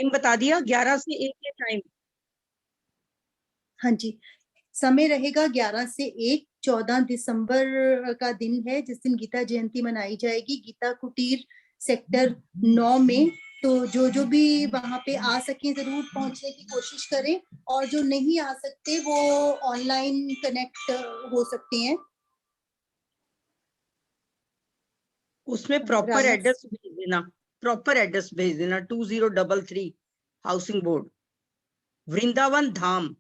Time बता दिया, 11 से 1 के टाइम। हाँ जी, समय रहेगा 11 से 1। 14 दिसंबर का दिन है जिस दिन गीता जयंती मनाई जाएगी गीता कुटीर सेक्टर 9 में। तो जो भी वहां पे आ सके जरूर पहुंचने की कोशिश करें, और जो नहीं आ सकते वो ऑनलाइन कनेक्ट हो सकते हैं। उसमें प्रॉपर एड्रेस भेज देना, 2033 हाउसिंग बोर्ड, वृंदावन धाम।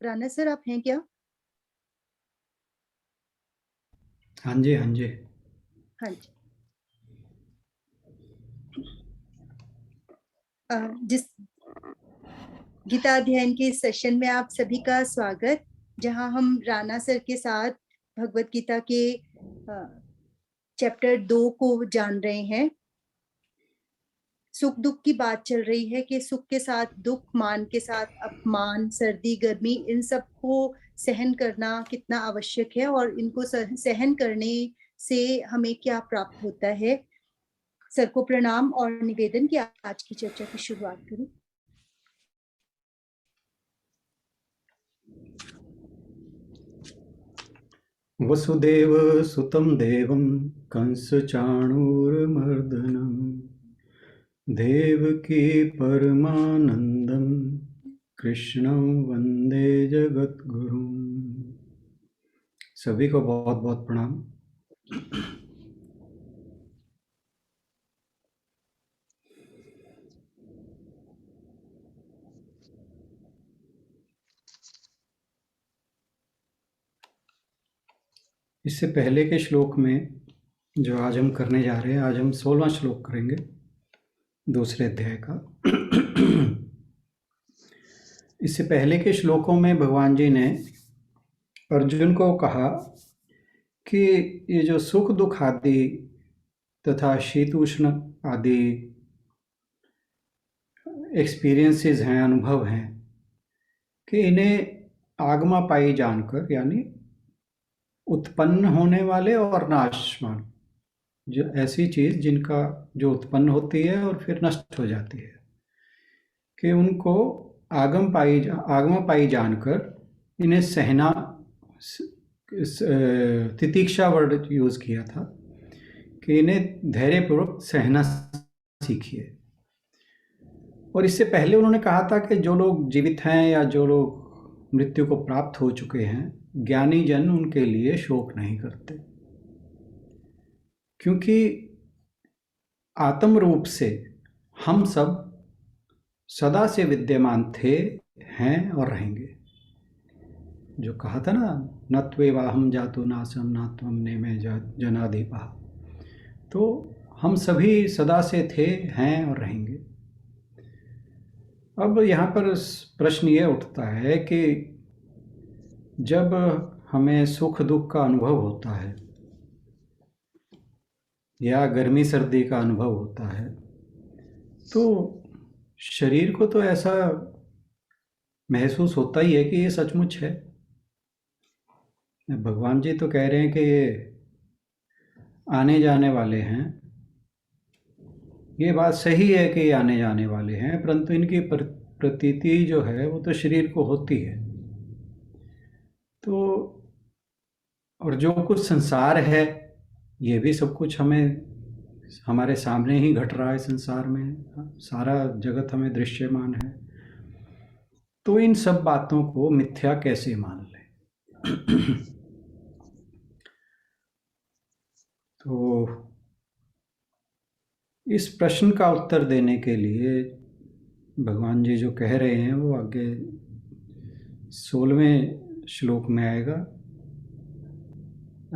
राणा सर आप हैं क्या? हाँ जी, हाँ जी, हाँ जी। जिस गीता अध्ययन के सेशन में आप सभी का स्वागत, जहां हम राणा सर के साथ भगवत गीता के चैप्टर 2 को जान रहे हैं। सुख दुख की बात चल रही है कि सुख के साथ दुख, मान के साथ अपमान, सर्दी गर्मी, इन सब को सहन करना कितना आवश्यक है और इनको सहन करने से हमें क्या प्राप्त होता है। सर को प्रणाम और निवेदन कि आज की चर्चा की शुरुआत करें। वसुदेव सुतं देवं कंस चाणूरमर्दनम् देवकी परमानंदं कृष्णं वंदे जगद्गुरुम्। सभी को बहुत बहुत प्रणाम। इससे पहले के श्लोक में जो आज हम करने जा रहे हैं, आज हम 16वां श्लोक करेंगे दूसरे अध्याय का। इससे पहले के श्लोकों में भगवान जी ने अर्जुन को कहा कि ये जो सुख दुख आदि तथा शीतोष्ण आदि एक्सपीरियंसेस हैं, अनुभव हैं, कि इन्हें आगमा पाई जानकर, यानी उत्पन्न होने वाले और नाशवान, जो ऐसी चीज जिनका जो उत्पन्न होती है और फिर नष्ट हो जाती है, कि उनको आगमा पाई जानकर इन्हें सहना, तितिक्षा वर्ड यूज किया था कि इन्हें धैर्यपूर्वक सहना सीखिए। और इससे पहले उन्होंने कहा था कि जो लोग जीवित हैं या जो लोग मृत्यु को प्राप्त हो चुके हैं, ज्ञानी जन उनके लिए शोक नहीं करते, क्योंकि आत्म रूप से हम सब सदा से विद्यमान थे, हैं और रहेंगे। जो कहा था ना, न त्वेवाहम जातु नासम न त्वम नेमे जनाधिपा, तो हम सभी सदा से थे, हैं और रहेंगे। अब यहाँ पर प्रश्न ये उठता है कि जब हमें सुख दुख का अनुभव होता है या गर्मी सर्दी का अनुभव होता है, तो शरीर को तो ऐसा महसूस होता ही है कि ये सचमुच है। भगवान जी तो कह रहे हैं कि ये आने जाने वाले हैं। ये बात सही है कि ये आने जाने वाले हैं, परंतु इनकी प्रतीति जो है वो तो शरीर को होती है। तो और जो कुछ संसार है, ये भी सब कुछ हमारे सामने ही घट रहा है। संसार में सारा जगत हमें दृश्यमान है, तो इन सब बातों को मिथ्या कैसे मान लें। तो इस प्रश्न का उत्तर देने के लिए भगवान जी जो कह रहे हैं वो आगे 16वें श्लोक में आएगा।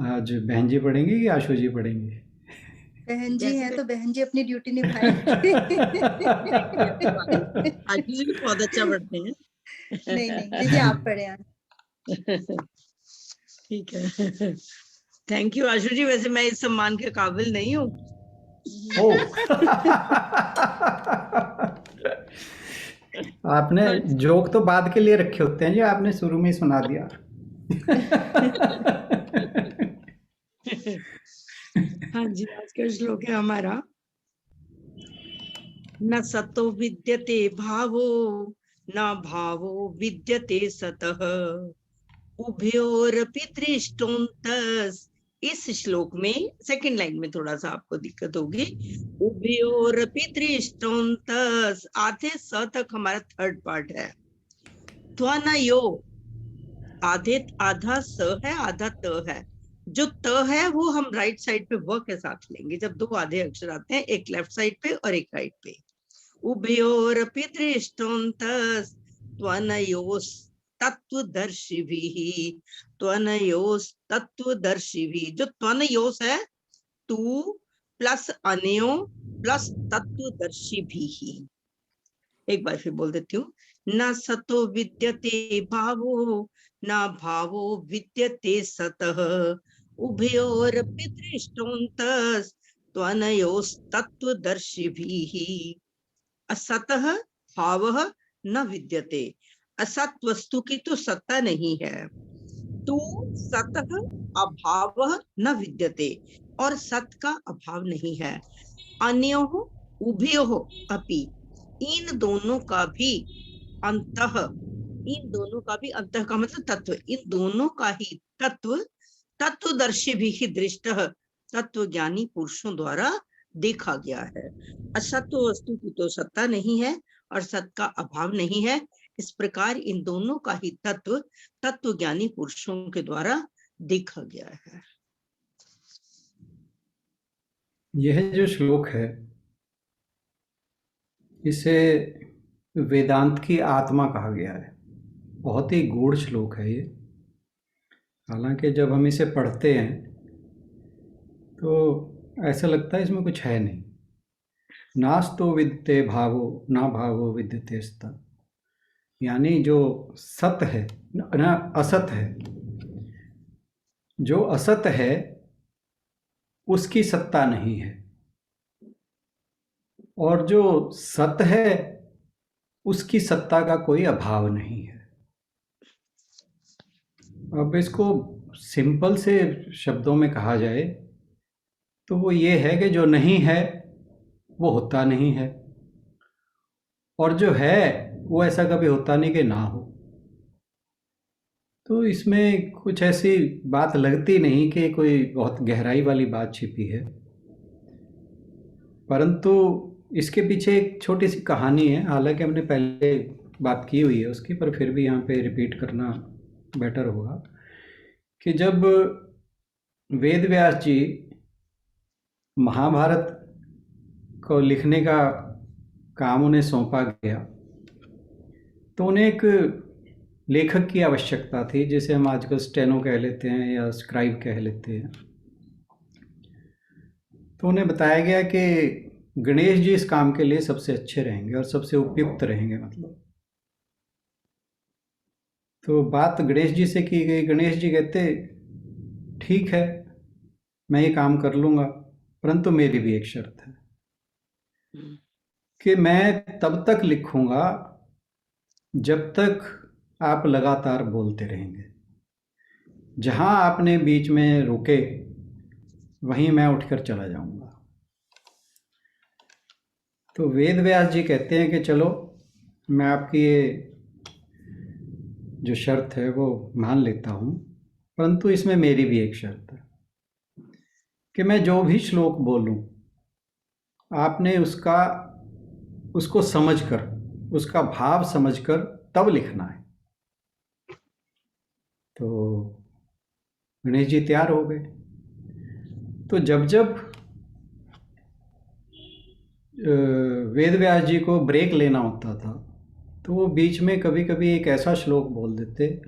आज बहन जी पढ़ेंगे कि आशु जी पढ़ेंगे? बहन जी हैं तो बहन जी अपनी ड्यूटी निभाएंगे। आशु जी बहुत अच्छा पढ़ते हैं। नहीं दीदी आप पढ़े आज। ठीक है, थैंक यू आशु जी। वैसे मैं इस सम्मान के काबिल नहीं हूँ, ओ आपने जोक तो बाद के लिए रखे होते हैं जी, आपने शुरू में ही सुना दिया। हाँ जी, आज का श्लोक है हमारा, न सतो विद्यते भावो न भावो विद्यते सतः उभयोरपि दृष्टोन्तस्। इस श्लोक में सेकंड लाइन में थोड़ा सा आपको दिक्कत होगी। उभयोरपि दृष्टोन्तस्, आधे स तक हमारा थर्ड पार्ट है। त्वनयो, आधे आधा स है आधा त है। जो त है वो हम राइट साइड पे व के साथ लेंगे जब दो आधे अक्षर आते हैं, एक लेफ्ट साइड पे और एक राइट पे। उभयोरपि दृष्टोन्तस् त्वनयोस्तत्त्वदर्शिभिः, त्वनयोस्तत्त्वदर्शिभिः। जो त्वनयोस है तू प्लस अनयो प्लस तत्वदर्शिभिः। एक बार फिर बोल देती हूँ। न सतो विद्यते भावो न भावो विद्यते सतः उभयोरपि दृष्टोन्तस् त्वनयोस्तत्त्वदर्शिभिः। असतः भावः न विद्यते। असत वस्तु की तो सत्ता नहीं है। तू सतः अभावः न विद्यते, और सत का अभाव नहीं है। अन्योः उभयोः अपि, इन दोनों का भी अंतः, इन दोनों का भी अंतः का मतलब तत्व, इन दोनों का ही तत्व तत्वदर्शी भी ही दृष्ट, तत्व ज्ञानी पुरुषों द्वारा देखा गया है। असत्व वस्तु की तो सत्ता नहीं है और सत का अभाव नहीं है। इस प्रकार इन दोनों का ही तत्व तत्व ज्ञानी पुरुषों के द्वारा देखा गया है। यह जो श्लोक है इसे वेदांत की आत्मा कहा गया है। बहुत ही गूढ़ श्लोक है ये। हालांकि जब हम इसे पढ़ते हैं तो ऐसा लगता है इसमें कुछ है नहीं। नास्तो विद्यते भावो ना भावो विद्यते सत, यानी जो सत है ना असत है, जो असत है उसकी सत्ता नहीं है, और जो सत है उसकी सत्ता का कोई अभाव नहीं है। अब इसको सिंपल से शब्दों में कहा जाए तो वो ये है कि जो नहीं है वो होता नहीं है, और जो है वो ऐसा कभी होता नहीं कि ना हो। तो इसमें कुछ ऐसी बात लगती नहीं कि कोई बहुत गहराई वाली बात छिपी है, परंतु इसके पीछे एक छोटी सी कहानी है। हालांकि हमने पहले बात की हुई है उसकी, पर फिर भी यहाँ पे रिपीट करना बेटर होगा कि जब वेद व्यास जी महाभारत को लिखने का काम उन्हें सौंपा गया तो उन्हें एक लेखक की आवश्यकता थी, जिसे हम आजकल स्टेनो कह लेते हैं या स्क्राइब कह लेते हैं। तो उन्हें बताया गया कि गणेश जी इस काम के लिए सबसे अच्छे रहेंगे और सबसे उपयुक्त रहेंगे मतलब। तो बात गणेश जी से की गई। गणेश जी कहते ठीक है मैं ये काम कर लूँगा, परंतु मेरी भी एक शर्त है कि मैं तब तक लिखूँगा जब तक आप लगातार बोलते रहेंगे। जहाँ आपने बीच में रुके वहीं मैं उठकर चला जाऊँगा। तो वेद व्यास जी कहते हैं कि चलो मैं आपकी ये जो शर्त है वो मान लेता हूँ, परंतु इसमें मेरी भी एक शर्त है कि मैं जो भी श्लोक बोलूँ आपने उसको समझकर, उसका भाव समझकर तब लिखना है। तो गणेश जी तैयार हो गए। तो जब जब वेद व्यास जी को ब्रेक लेना होता था तो वो बीच में कभी कभी एक ऐसा श्लोक बोल देते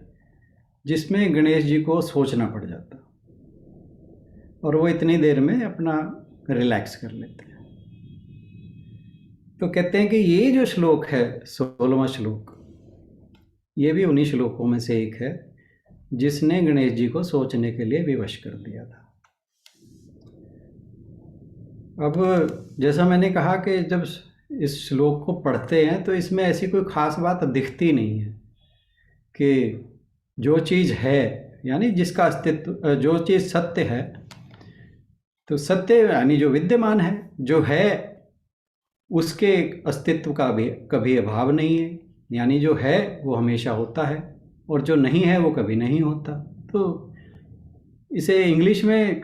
जिसमें गणेश जी को सोचना पड़ जाता, और वो इतनी देर में अपना रिलैक्स कर लेते हैं। तो कहते हैं कि ये जो श्लोक है 16वां श्लोक, ये भी उन्हीं श्लोकों में से एक है जिसने गणेश जी को सोचने के लिए विवश कर दिया था। अब जैसा मैंने कहा कि जब इस श्लोक को पढ़ते हैं तो इसमें ऐसी कोई खास बात दिखती नहीं है कि जो चीज़ है, यानी जिसका अस्तित्व, जो चीज़ सत्य है, तो सत्य यानी जो विद्यमान है, जो है उसके अस्तित्व का भी कभी अभाव नहीं है, यानी जो है वो हमेशा होता है और जो नहीं है वो कभी नहीं होता। तो इसे इंग्लिश में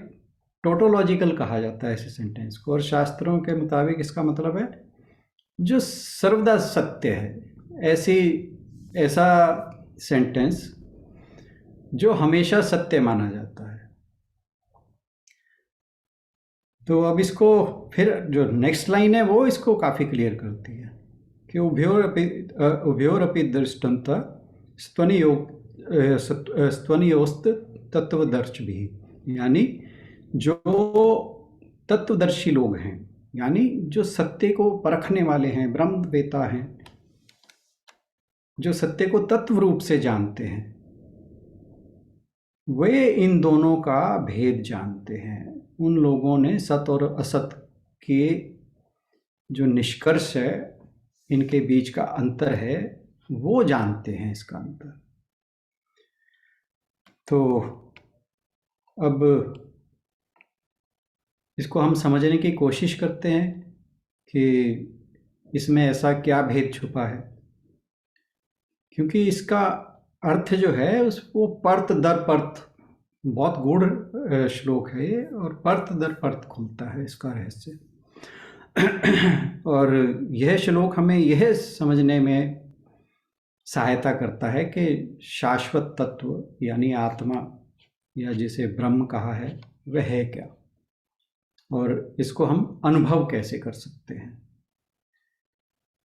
टोटोलॉजिकल कहा जाता है इस सेंटेंस को, और शास्त्रों के मुताबिक इसका मतलब है जो सर्वदा सत्य है, ऐसा सेंटेंस जो हमेशा सत्य माना जाता है। तो अब इसको फिर जो नेक्स्ट लाइन है वो इसको काफ़ी क्लियर करती है कि उभयोरपि दृष्टंता स्तवनियोस्त तत्वदर्श भी, यानी जो तत्वदर्शी लोग हैं, यानी जो सत्य को परखने वाले हैं, ब्रह्मवेता हैं, जो सत्य को तत्व रूप से जानते हैं, वे इन दोनों का भेद जानते हैं। उन लोगों ने सत और असत के जो निष्कर्ष है, इनके बीच का अंतर है, वो जानते हैं इसका अंतर। तो अब इसको हम समझने की कोशिश करते हैं कि इसमें ऐसा क्या भेद छुपा है, क्योंकि इसका अर्थ जो है वो परत दर परत, बहुत गूढ़ श्लोक है ये, और परत दर परत खुलता है इसका रहस्य। और यह श्लोक हमें यह समझने में सहायता करता है कि शाश्वत तत्व यानी आत्मा, या जिसे ब्रह्म कहा है, वह है क्या, और इसको हम अनुभव कैसे कर सकते हैं।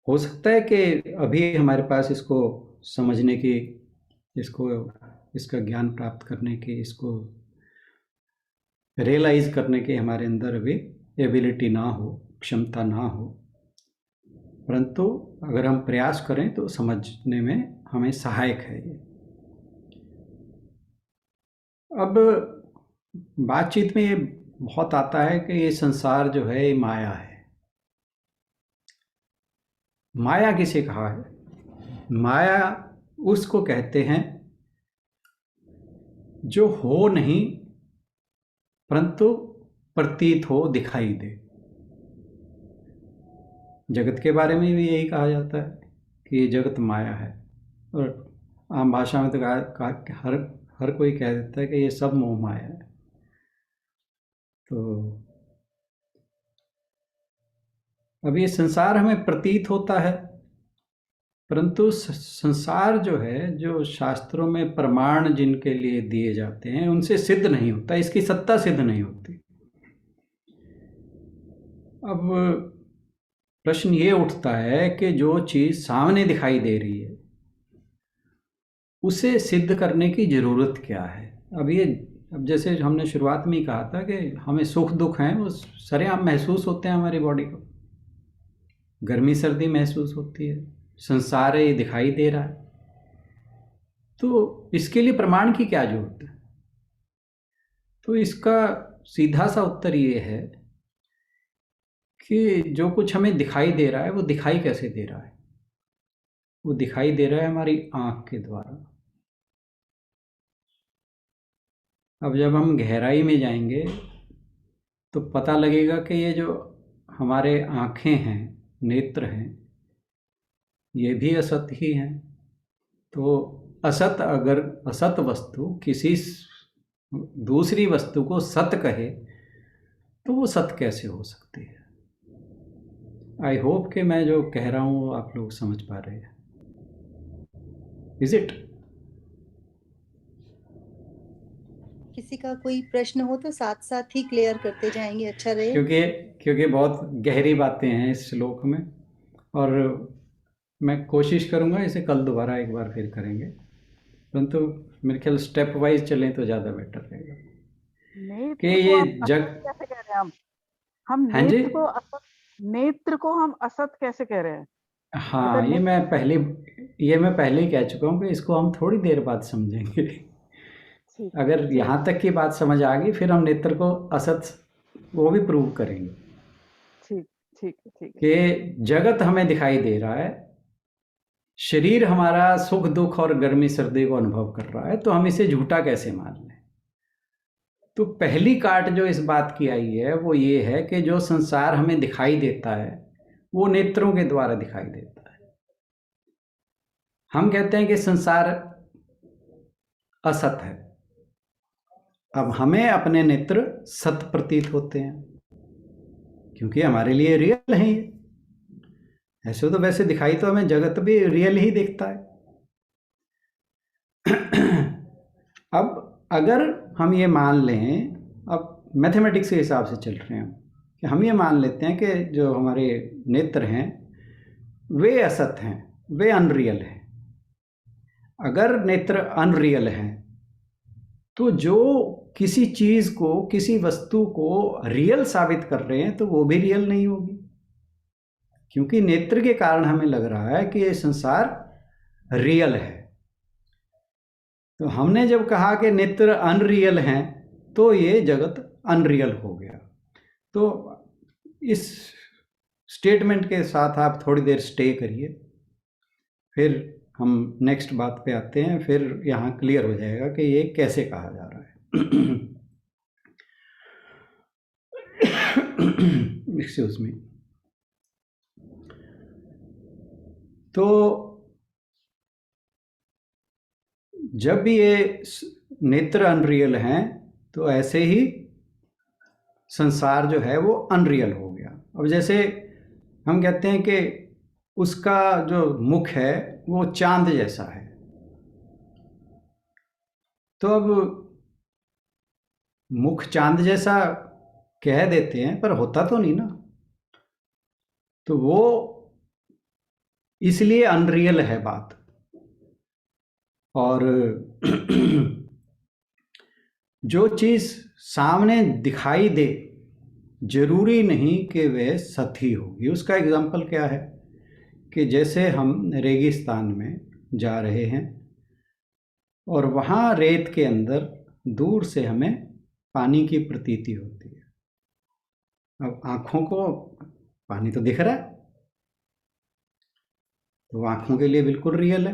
हो सकता है कि अभी हमारे पास इसको समझने की, इसका ज्ञान प्राप्त करने की, इसको रियलाइज करने के हमारे अंदर अभी एबिलिटी ना हो, क्षमता ना हो, परंतु अगर हम प्रयास करें तो समझने में हमें सहायक है ये। अब बातचीत में ये बहुत आता है कि ये संसार जो है ये माया है। माया किसे कहा है? माया उसको कहते हैं जो हो नहीं परंतु प्रतीत हो, दिखाई दे। जगत के बारे में भी यही कहा जाता है कि ये जगत माया है, और आम भाषा में तो हर कोई कह देता है कि ये सब मोह माया है। तो अब ये संसार हमें प्रतीत होता है, परंतु संसार जो है, जो शास्त्रों में प्रमाण जिनके लिए दिए जाते हैं, उनसे सिद्ध नहीं होता, इसकी सत्ता सिद्ध नहीं होती। अब प्रश्न ये उठता है कि जो चीज़ सामने दिखाई दे रही है उसे सिद्ध करने की ज़रूरत क्या है? अब जैसे हमने शुरुआत में ही कहा था कि हमें सुख दुख हैं वो सरेआम महसूस होते हैं, हमारी बॉडी को गर्मी सर्दी महसूस होती है, संसार है ये दिखाई दे रहा है, तो इसके लिए प्रमाण की क्या जरूरत है? तो इसका सीधा सा उत्तर ये है कि जो कुछ हमें दिखाई दे रहा है वो दिखाई कैसे दे रहा है? वो दिखाई दे रहा है हमारी आँख के द्वारा। अब जब हम गहराई में जाएंगे तो पता लगेगा कि ये जो हमारे आँखें हैं, नेत्र हैं, ये भी असत ही हैं। तो अगर असत वस्तु किसी दूसरी वस्तु को सत कहे तो वो सत कैसे हो सकती है? आई होप कि मैं जो कह रहा हूँ आप लोग समझ पा रहे हैं। Is it? किसी का कोई प्रश्न हो तो साथ साथ ही क्लियर करते जाएंगे, अच्छा रहे। क्योंकि बहुत गहरी बातें हैं इस श्लोक में, और मैं कोशिश करूंगा इसे कल दोबारा एक बार फिर करेंगे, परंतु मेरे ख्याल स्टेप वाइज चलें तो ज़्यादा बेटर रहेगा। कि ये जग कैसे कह रहे हैं हम नेत्र को हम असत कैसे कह रहे हैं? हाँ, ये मैं पहले ही कह चुका हूँ कि इसको हम थोड़ी देर बाद समझेंगे। अगर यहाँ तक की बात समझ आ गई फिर हम नेत्र को असत वो भी प्रूव करेंगे। ठीक है, ठीक है। कि जगत हमें दिखाई दे रहा है, शरीर हमारा सुख दुख और गर्मी सर्दी को अनुभव कर रहा है, तो हम इसे झूठा कैसे मान लें? तो पहली काट जो इस बात की आई है वो ये है कि जो संसार हमें दिखाई देता है वो नेत्रों के द्वारा दिखाई देता है। हम कहते हैं कि संसार असत है, अब हमें अपने नेत्र सत प्रतीत होते हैं क्योंकि हमारे लिए रियल है ये। ऐसे तो वैसे दिखाई तो हमें जगत भी रियल ही दिखता है। अब अगर हम ये मान लें, अब मैथमेटिक्स के हिसाब से चल रहे हैं कि हम ये मान लेते हैं कि जो हमारे नेत्र हैं वे असत हैं, वे अनरियल हैं। अगर नेत्र अनरियल हैं तो जो किसी चीज को, किसी वस्तु को रियल साबित कर रहे हैं तो वो भी रियल नहीं होगी, क्योंकि नेत्र के कारण हमें लग रहा है कि ये संसार रियल है। तो हमने जब कहा कि नेत्र अनरियल हैं तो ये जगत अनरियल हो गया। तो इस स्टेटमेंट के साथ आप थोड़ी देर स्टे करिए, फिर हम नेक्स्ट बात पे आते हैं, फिर यहाँ क्लियर हो जाएगा कि ये कैसे कहा जा रहा है। Excuse me. तो जब भी ये नेत्र अनरियल हैं तो ऐसे ही संसार जो है वो अनरियल हो गया। अब जैसे हम कहते हैं कि उसका जो मुख है वो चांद जैसा है, तो अब मुख चांद जैसा कह देते हैं पर होता तो नहीं ना, तो वो इसलिए अनरियल है बात। और जो चीज सामने दिखाई दे जरूरी नहीं कि वह सत ही होगी। उसका एग्जाम्पल क्या है कि जैसे हम रेगिस्तान में जा रहे हैं और वहाँ रेत के अंदर दूर से हमें पानी की प्रतीति होती है। अब आँखों को पानी तो दिख रहा है, तो आँखों के लिए बिल्कुल रियल है,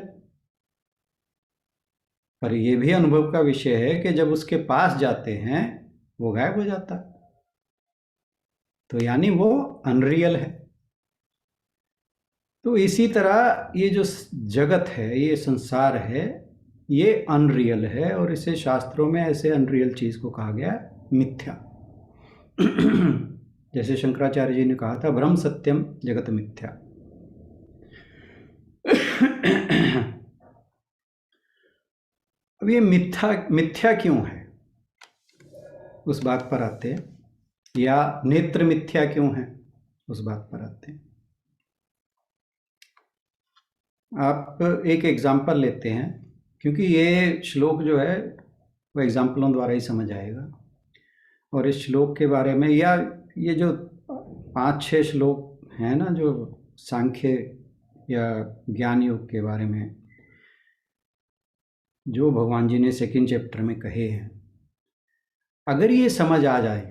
पर यह भी अनुभव का विषय है कि जब उसके पास जाते हैं वो गायब हो जाता है, तो यानी वो अनरियल है। तो इसी तरह ये जो जगत है, ये संसार है, ये अनरियल है और इसे शास्त्रों में ऐसे अनरियल चीज को कहा गया मिथ्या। जैसे शंकराचार्य जी ने कहा था ब्रह्म सत्यम जगत मिथ्या। अब ये मिथ्या क्यों है उस बात पर आते हैं, या नेत्र मिथ्या क्यों है उस बात पर आते हैं। आप एक एग्जाम्पल लेते हैं, क्योंकि ये श्लोक जो है वो एग्जाम्पलों द्वारा ही समझ आएगा। और इस श्लोक के बारे में, या ये जो 5-6 श्लोक हैं ना जो सांख्य या ज्ञान योग के बारे में जो भगवान जी ने 2nd चैप्टर में कहे हैं, अगर ये समझ आ जाए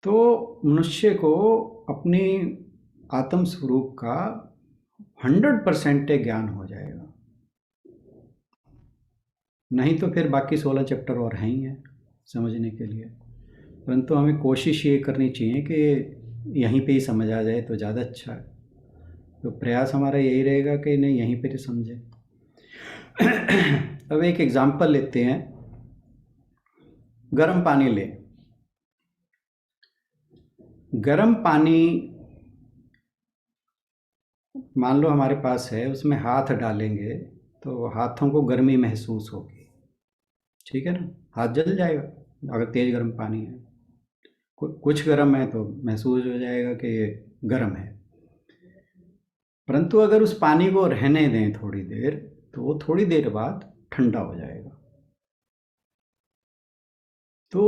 तो मनुष्य को अपनी आत्म स्वरूप का 100% ज्ञान हो जाएगा। नहीं तो फिर बाकी 16 चैप्टर और हैं ही हैं समझने के लिए, परंतु हमें कोशिश ये करनी चाहिए कि यहीं पे ही समझ आ जाए तो ज़्यादा अच्छा है। तो प्रयास हमारा यही रहेगा कि नहीं यहीं पर ही समझें। अब एक एग्जाम्पल लेते हैं, गर्म पानी ले। गर्म पानी मान लो हमारे पास है, उसमें हाथ डालेंगे तो हाथों को गर्मी महसूस होगी, ठीक है ना, हाथ जल जाएगा अगर तेज गर्म पानी है। कुछ गर्म है तो महसूस हो जाएगा कि ये गर्म है, परंतु अगर उस पानी को रहने दें थोड़ी देर तो वो थोड़ी देर बाद ठंडा हो जाएगा। तो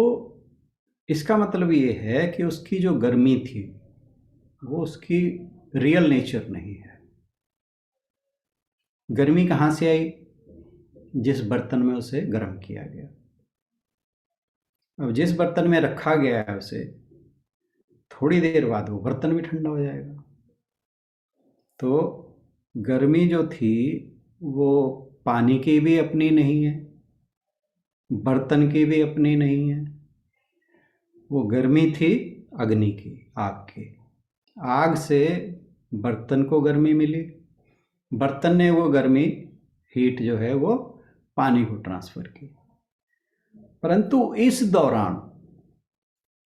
इसका मतलब ये है कि उसकी जो गर्मी थी वो उसकी रियल नेचर नहीं है। गर्मी कहाँ से आई? जिस बर्तन में उसे गर्म किया गया। अब जिस बर्तन में रखा गया है उसे, थोड़ी देर बाद वो बर्तन भी ठंडा हो जाएगा। तो गर्मी जो थी वो पानी की भी अपनी नहीं है, बर्तन की भी अपनी नहीं है, वो गर्मी थी अग्नि की, आग की। आग से बर्तन को गर्मी मिली, बर्तन ने वो गर्मी, हीट जो है वो पानी को ट्रांसफर की। परंतु इस दौरान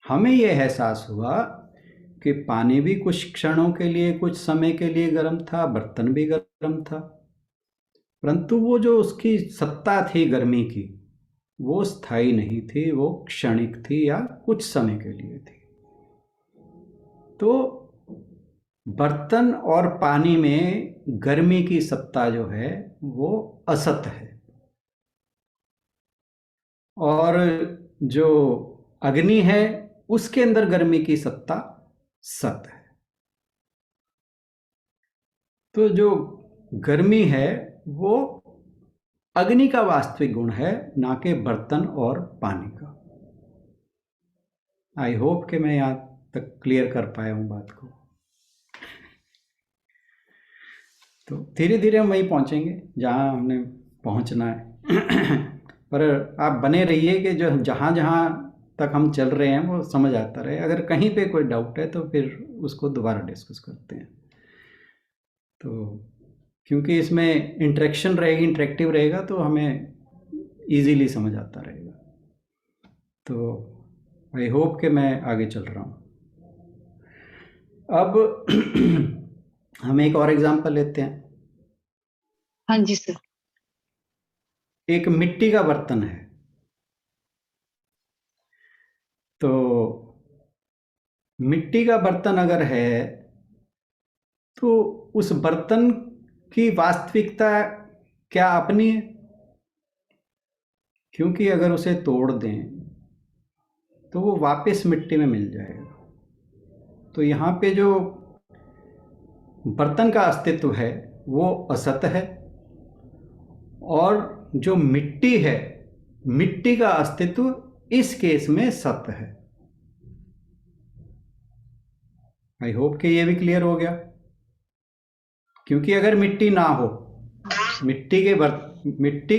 हमें यह एहसास हुआ कि पानी भी कुछ क्षणों के लिए, कुछ समय के लिए गर्म था, बर्तन भी गर्म था, परंतु वो जो उसकी सत्ता थी गर्मी की, वो स्थायी नहीं थी, वो क्षणिक थी या कुछ समय के लिए थी। तो बर्तन और पानी में गर्मी की सत्ता जो है वो असत है, और जो अग्नि है उसके अंदर गर्मी की सत्ता सत है। तो जो गर्मी है वो अग्नि का वास्तविक गुण है, ना कि बर्तन और पानी का। आई होप कि मैं यहां तक क्लियर कर पाया हूं बात को। तो धीरे धीरे हम वहीं पहुंचेंगे जहां हमने पहुंचना है। पर आप बने रहिए कि जो जहां जहां तक हम चल रहे हैं वो समझ आता रहे। अगर कहीं पे कोई डाउट है तो फिर उसको दोबारा डिस्कस करते हैं। तो क्योंकि इसमें इंटरेक्शन रहेगी, इंटरेक्टिव रहेगा, तो हमें इजीली समझ आता रहेगा। तो आई होप कि मैं आगे चल रहा हूँ। अब हम एक और एग्जांपल लेते हैं। हाँ जी सर। एक मिट्टी का बर्तन है, तो मिट्टी का बर्तन अगर है तो उस बर्तन की वास्तविकता क्या अपनी है? क्योंकि अगर उसे तोड़ दें तो वो वापस मिट्टी में मिल जाएगा। तो यहाँ पे जो बर्तन का अस्तित्व है वो असत है, और जो मिट्टी है, मिट्टी का अस्तित्व इस केस में सत है। आई होप कि ये भी क्लियर हो गया। क्योंकि अगर मिट्टी ना हो, मिट्टी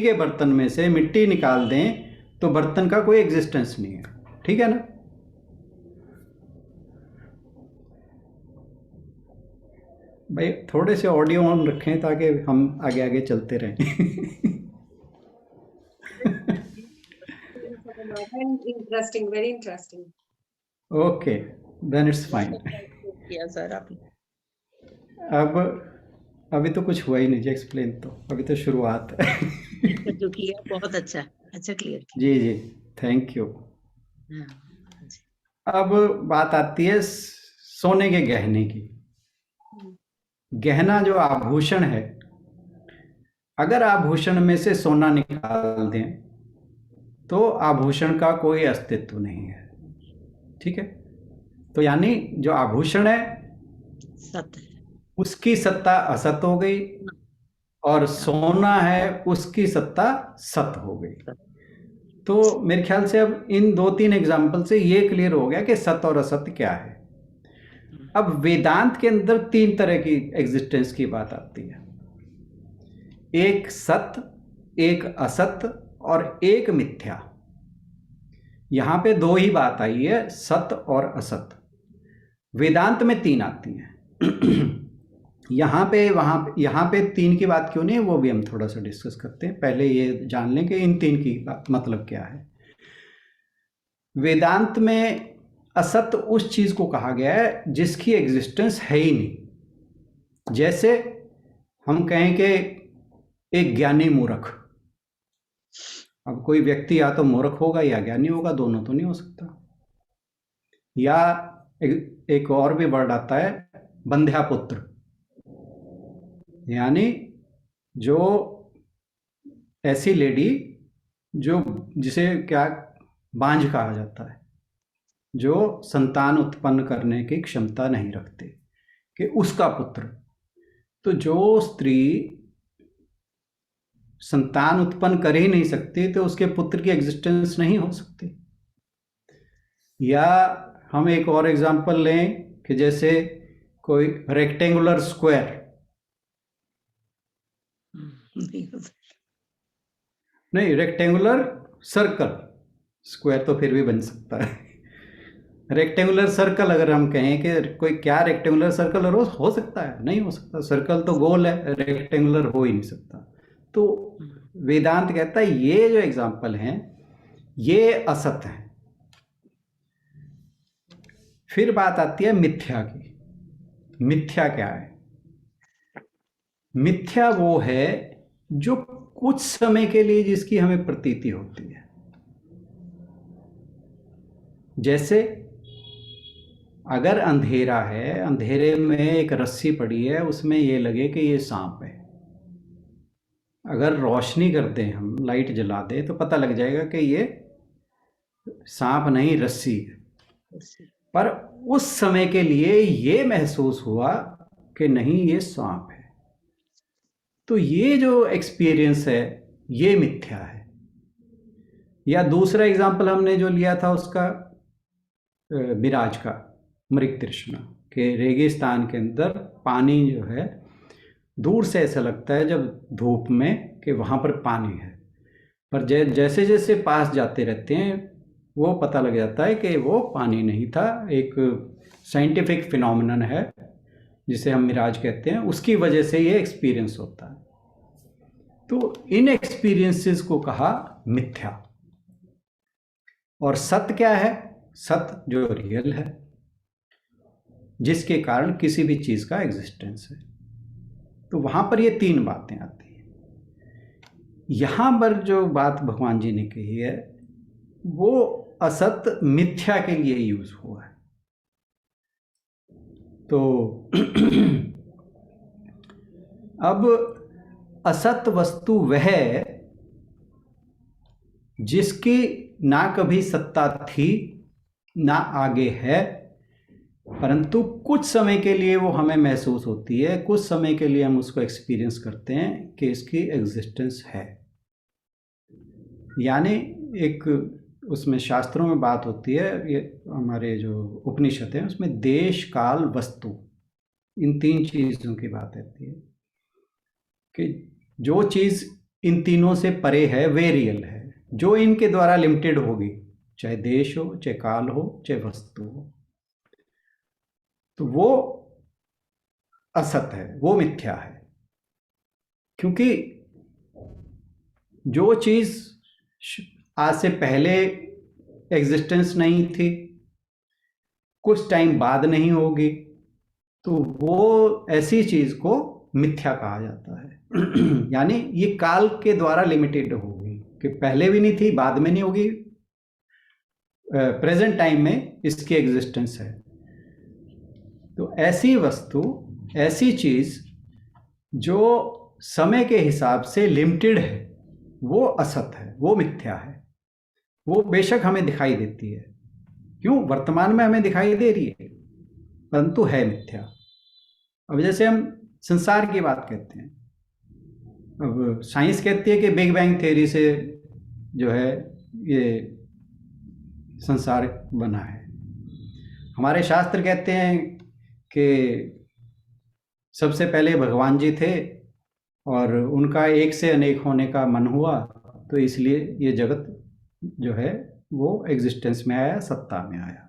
के बर्तन में से मिट्टी निकाल दें तो बर्तन का कोई एग्जिस्टेंस नहीं है। ठीक है ना? भाई थोड़े से ऑडियो ऑन रखें ताकि हम आगे आगे चलते रहें। Interesting, very interesting. Okay, then it's fine. किया सर आपने। अब अभी तो कुछ हुआ ही नहीं जी एक्सप्लेन, तो अभी तो शुरुआत है। जो किया बहुत अच्छा क्लियर किया। जी जी, थैंक यू। हाँ, अब बात आती है सोने के गहने की। गहना जो आभूषण है, अगर आभूषण में से सोना निकाल दें तो आभूषण का कोई अस्तित्व नहीं है। ठीक है? तो यानी जो आभूषण है सत है, उसकी सत्ता असत हो गई, और सोना है उसकी सत्ता सत हो गई। तो मेरे ख्याल से अब इन 2-3 एग्जाम्पल से ये क्लियर हो गया कि सत और असत क्या है। अब वेदांत के अंदर 3 तरह की एग्जिस्टेंस की बात आती है, एक सत, एक असत और एक मिथ्या। यहां पे 2 ही बात आई है, सत और असत। वेदांत में 3 आती हैं। यहाँ पे 3 की बात क्यों नहीं है वो भी हम थोड़ा सा डिस्कस करते हैं। पहले ये जान लें कि इन 3 की बात मतलब क्या है। वेदांत में असत उस चीज को कहा गया है जिसकी एग्जिस्टेंस है ही नहीं। जैसे हम कहें कि एक ज्ञानी मूर्ख। अब कोई व्यक्ति या तो मूर्ख होगा या ज्ञानी होगा, दोनों तो नहीं हो सकता। या एक और भी वर्ड आता है बंध्या पुत्र, यानी जो ऐसी लेडी जो जिसे क्या बांझ कहा जाता है, जो संतान उत्पन्न करने की क्षमता नहीं रखते, कि उसका पुत्र। तो जो स्त्री संतान उत्पन्न कर ही नहीं सकती तो उसके पुत्र की एग्जिस्टेंस नहीं हो सकती। या हम एक और एग्जांपल लें कि जैसे कोई रेक्टेंगुलर स्क्वायर, नहीं हो सकता। नहीं रेक्टेंगुलर सर्कल, स्क्वायर तो फिर भी बन सकता है। रेक्टेंगुलर सर्कल अगर हम कहें कि कोई क्या रेक्टेंगुलर सर्कल हो सकता है? नहीं हो सकता। सर्कल तो गोल है, रेक्टेंगुलर हो ही नहीं सकता। तो वेदांत कहता है ये जो एग्जाम्पल हैं ये असत हैं। फिर बात आती है मिथ्या की। मिथ्या क्या है? मिथ्या वो है जो कुछ समय के लिए जिसकी हमें प्रतीति होती है। जैसे अगर अंधेरा है, अंधेरे में एक रस्सी पड़ी है, उसमें ये लगे कि ये सांप है। अगर रोशनी कर दें, हम लाइट जला दें, तो पता लग जाएगा कि ये सांप नहीं रस्सी है। पर उस समय के लिए ये महसूस हुआ कि नहीं ये सांप है। तो ये जो एक्सपीरियंस है ये मिथ्या है। या दूसरा एग्जाम्पल हमने जो लिया था उसका मिराज का, मृग तृष्णा के रेगिस्तान के अंदर पानी जो है दूर से ऐसा लगता है जब धूप में कि वहाँ पर पानी है, पर जैसे जैसे पास जाते रहते हैं वो पता लग जाता है कि वो पानी नहीं था, एक साइंटिफिक फिनोमिनन है जिसे हम मिराज कहते हैं, उसकी वजह से ये एक्सपीरियंस होता है। तो इन एक्सपीरियंसेस को कहा मिथ्या। और सत्य क्या है? सत्य जो रियल है, जिसके कारण किसी भी चीज का एग्जिस्टेंस है। तो वहां पर ये तीन बातें आती हैं। यहां पर जो बात भगवान जी ने कही है वो असत मिथ्या के लिए यूज हुआ है। तो अब असत वस्तु वह जिसकी ना कभी सत्ता थी ना आगे है, परंतु कुछ समय के लिए वो हमें महसूस होती है, कुछ समय के लिए हम उसको एक्सपीरियंस करते हैं कि इसकी एग्जिस्टेंस है। यानी एक उसमें शास्त्रों में बात होती है, ये हमारे जो उपनिषद हैं उसमें देश काल वस्तु इन तीन चीज़ों की बात आती है कि जो चीज़ इन तीनों से परे है वे रियल है। जो इनके द्वारा लिमिटेड होगी, चाहे देश हो, चाहे काल हो, चाहे वस्तु हो, तो वो असत है, वो मिथ्या है। क्योंकि जो चीज आज से पहले एग्जिस्टेंस नहीं थी, कुछ टाइम बाद नहीं होगी, तो वो ऐसी चीज को मिथ्या कहा जाता है। यानी ये काल के द्वारा लिमिटेड होगी कि पहले भी नहीं थी, बाद में नहीं होगी, प्रेजेंट टाइम में इसकी एग्जिस्टेंस है। तो ऐसी वस्तु, ऐसी चीज जो समय के हिसाब से लिमिटेड है, वो असत है, वो मिथ्या है। वो बेशक हमें दिखाई देती है, क्यों वर्तमान में हमें दिखाई दे रही है, परंतु है मिथ्या। अब जैसे हम संसार की बात कहते हैं, अब साइंस कहती है कि बिग बैंग थ्योरी से जो है ये संसार बना है। हमारे शास्त्र कहते हैं कि सबसे पहले भगवान जी थे और उनका एक से अनेक होने का मन हुआ, तो इसलिए ये जगत जो है वो एग्जिस्टेंस में आया, सत्ता में आया।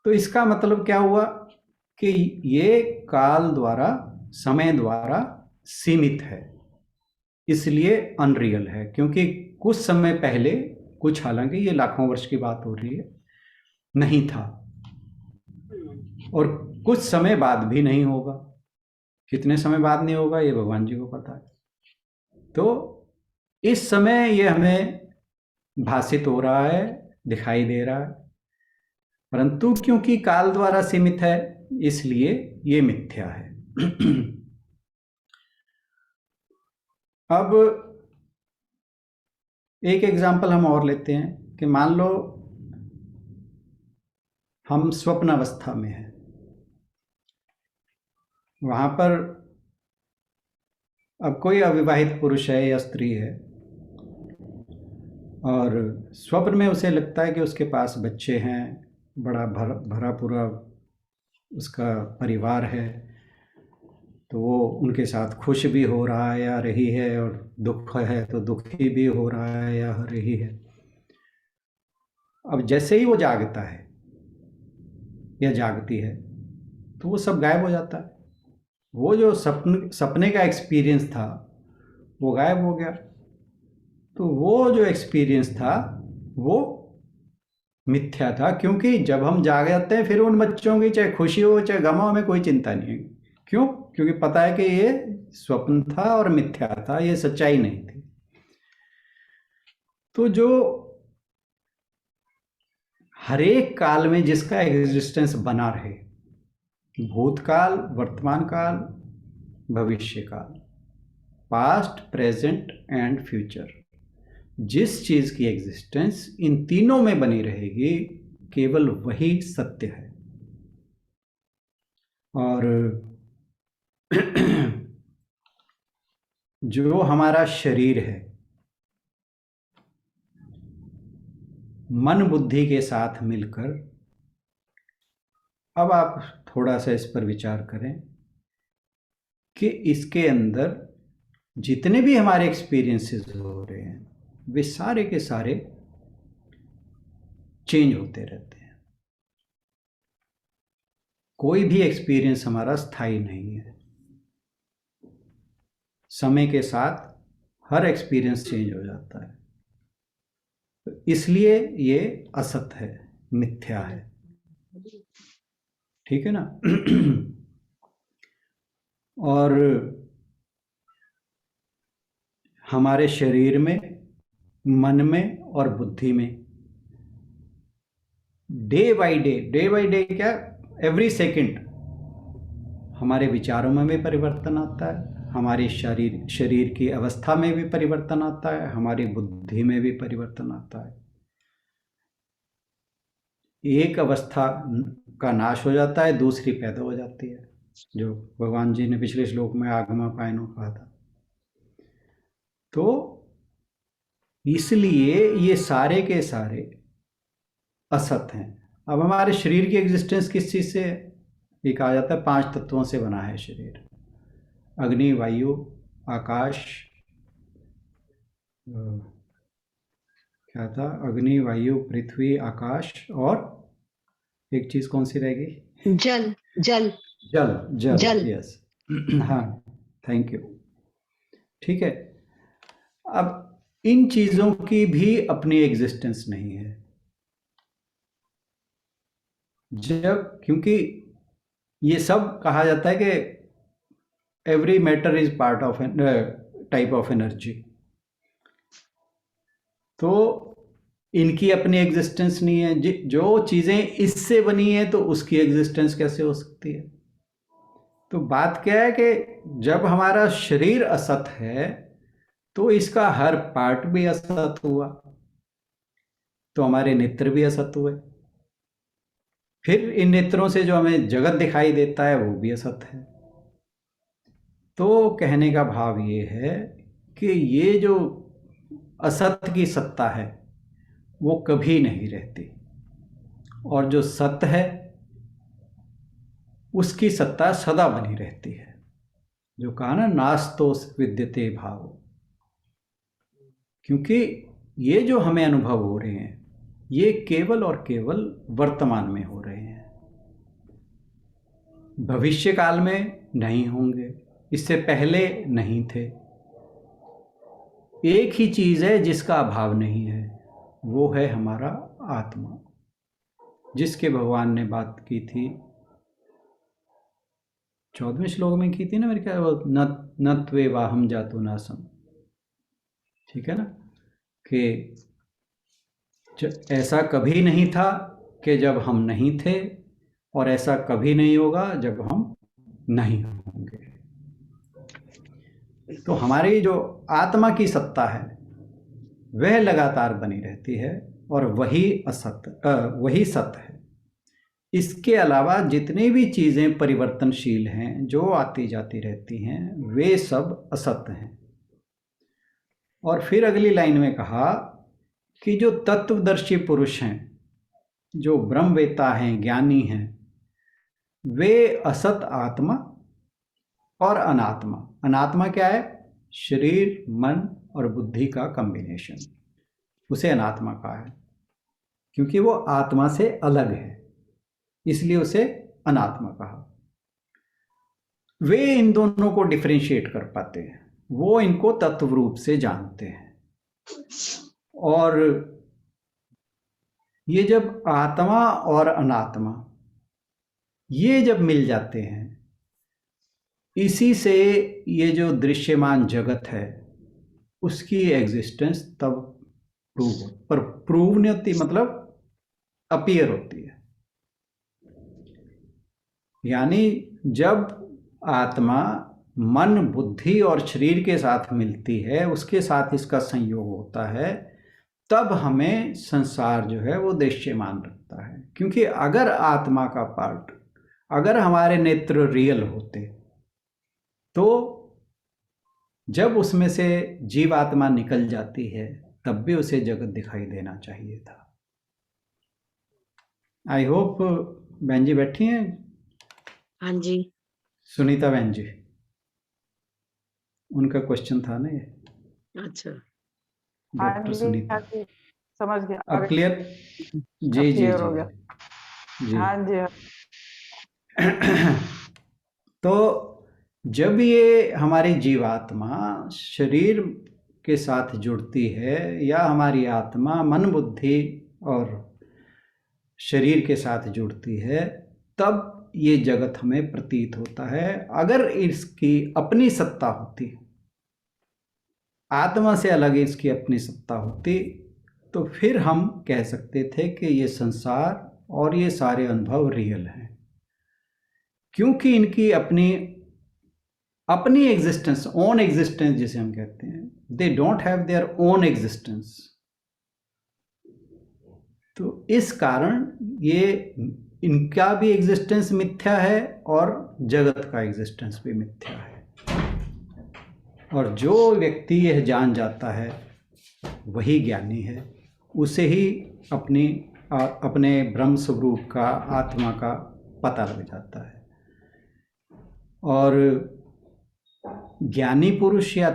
तो इसका मतलब क्या हुआ कि ये काल द्वारा, समय द्वारा सीमित है, इसलिए अनरियल है। क्योंकि कुछ समय पहले, कुछ हालांकि ये लाखों वर्ष की बात हो रही है, नहीं था, और कुछ समय बाद भी नहीं होगा। कितने समय बाद नहीं होगा ये भगवान जी को पता है। तो इस समय ये हमें भासित हो रहा है, दिखाई दे रहा है, परंतु क्योंकि काल द्वारा सीमित है इसलिए ये मिथ्या है। अब एक एग्जाम्पल हम और लेते हैं कि मान लो हम स्वप्न अवस्था में हैं, वहां पर अब कोई अविवाहित पुरुष है या स्त्री है और स्वप्न में उसे लगता है कि उसके पास बच्चे हैं, बड़ा भरा पूरा उसका परिवार है, तो वो उनके साथ खुश भी हो रहा है या रही है, और दुख है तो दुखी भी हो रहा है या रही है। अब जैसे ही वो जागता है या जागती है तो वो सब गायब हो जाता है। वो जो सपने का एक्सपीरियंस था वो गायब हो गया। तो वो जो एक्सपीरियंस था वो मिथ्या था, क्योंकि जब हम जाग जाते हैं फिर उन बच्चों की चाहे खुशी हो चाहे गम हो, हमें कोई चिंता नहीं है। क्यों? क्योंकि पता है कि ये स्वप्न था और मिथ्या था, ये सच्चाई नहीं थी। तो जो हर एक काल में जिसका एग्जिस्टेंस बना रहे, भूतकाल, वर्तमान काल, भविष्य काल, पास्ट, प्रेजेंट एंड फ्यूचर, जिस चीज की एग्जिस्टेंस इन तीनों में बनी रहेगी केवल वही सत्य है। और जो हमारा शरीर है, मन बुद्धि के साथ मिलकर, अब आप थोड़ा सा इस पर विचार करें कि इसके अंदर जितने भी हमारे एक्सपीरियंसेस हो रहे हैं वे सारे के सारे चेंज होते रहते हैं। कोई भी एक्सपीरियंस हमारा स्थायी नहीं है। समय के साथ हर एक्सपीरियंस चेंज हो जाता है। तो इसलिए ये असत है, मिथ्या है। ठीक है ना? और हमारे शरीर में, मन में और बुद्धि में डे बाय डे क्या, एवरी सेकंड हमारे विचारों में भी परिवर्तन आता है, हमारी शरीर की अवस्था में भी परिवर्तन आता है, हमारी बुद्धि में भी परिवर्तन आता है। एक अवस्था का नाश हो जाता है, दूसरी पैदा हो जाती है, जो भगवान जी ने पिछले श्लोक में आगमापायनो कहा था। तो इसलिए ये सारे के सारे असत हैं। अब हमारे शरीर की एग्जिस्टेंस किस चीज से है? ये कहा जाता है 5 तत्वों से बना है शरीर। अग्नि, वायु, आकाश, क्या था? अग्नि, वायु, पृथ्वी, आकाश, और एक चीज कौन सी रहेगी? जल जल जल। जल, जल। यस। हाँ, थैंक यू। ठीक है। अब इन चीजों की भी अपनी एग्जिस्टेंस नहीं है, क्योंकि ये सब कहा जाता है कि every matter is part of type of energy. तो इनकी अपनी एग्जिस्टेंस नहीं है। जो चीजें इससे बनी है तो उसकी एग्जिस्टेंस कैसे हो सकती है? तो बात क्या है कि जब हमारा शरीर असत है तो इसका हर पार्ट भी असत हुआ, तो हमारे नेत्र भी असत हुए। फिर इन नेत्रों से जो हमें जगत दिखाई देता है वो भी असत है। तो कहने का भाव ये है कि ये जो असत की सत्ता है वो कभी नहीं रहती, और जो सत्य है उसकी सत्ता सदा बनी रहती है। जो कहा ना, नास्तो विद्यते भाव। क्योंकि ये जो हमें अनुभव हो रहे हैं ये केवल और केवल वर्तमान में हो रहे हैं, भविष्य काल में नहीं होंगे, इससे पहले नहीं थे। एक ही चीज है जिसका अभाव नहीं है, वो है हमारा आत्मा, जिसके भगवान ने बात की थी 14वें श्लोक में की थी ना मेरे ख्याल, न त्वे वाहम जातो नासम। ठीक है ना? कि ऐसा कभी नहीं था कि जब हम नहीं थे, और ऐसा कभी नहीं होगा जब हम नहीं होंगे। तो हमारी जो आत्मा की सत्ता है वह लगातार बनी रहती है, और वही सत्य है। इसके अलावा जितनी भी चीजें परिवर्तनशील हैं, जो आती जाती रहती हैं, वे सब असत्य हैं। और फिर अगली लाइन में कहा कि जो तत्वदर्शी पुरुष हैं जो ब्रह्मवेता हैं, ज्ञानी हैं, वे असत आत्मा और अनात्मा, अनात्मा क्या है? शरीर, मन और बुद्धि का कॉम्बिनेशन, उसे अनात्मा कहा है, क्योंकि वो आत्मा से अलग है, इसलिए उसे अनात्मा कहा। वे इन दोनों को डिफरेंशिएट कर पाते हैं, वो इनको तत्व रूप से जानते हैं। और ये जब आत्मा और अनात्मा ये जब मिल जाते हैं, इसी से ये जो दृश्यमान जगत है उसकी एग्जिस्टेंस तब प्रूव नहीं होती, मतलब अपीयर होती है। यानी जब आत्मा मन, बुद्धि और शरीर के साथ मिलती है, उसके साथ इसका संयोग होता है, तब हमें संसार जो है वो दृश्यमान लगता है। क्योंकि अगर आत्मा का पार्ट, अगर हमारे नेत्र रियल होते, तो जब उसमें से जीवात्मा निकल जाती है तब भी उसे जगत दिखाई देना चाहिए था। आई होप बहन जी बैठी हैं। हाँ जी, सुनीता बहन जी, उनका क्वेश्चन था ना ये। अच्छा, डॉक्टर सुनीता, समझ गया। अब क्लियर? जी जी क्लियर हो जी गया। जी। हाँ जी। तो जब ये हमारी जीवात्मा शरीर के साथ जुड़ती है, या हमारी आत्मा मन, बुद्धि और शरीर के साथ जुड़ती है, तब ये जगत हमें प्रतीत होता है। अगर इसकी अपनी सत्ता होती, आत्मा से अलग इसकी अपनी सत्ता होती, तो फिर हम कह सकते थे कि ये संसार और ये सारे अनुभव रियल हैं, क्योंकि इनकी अपनी एग्जिस्टेंस, ओन एग्जिस्टेंस जिसे हम कहते हैं, they don't have their own existence. तो इस कारण ये इनका भी एग्जिस्टेंस मिथ्या है और जगत का एग्जिस्टेंस भी मिथ्या है। और जो व्यक्ति यह जान जाता है वही ज्ञानी है, उसे ही अपने ब्रह्म स्वरूप का, आत्मा का पता लग जाता है। और ज्ञानी पुरुष या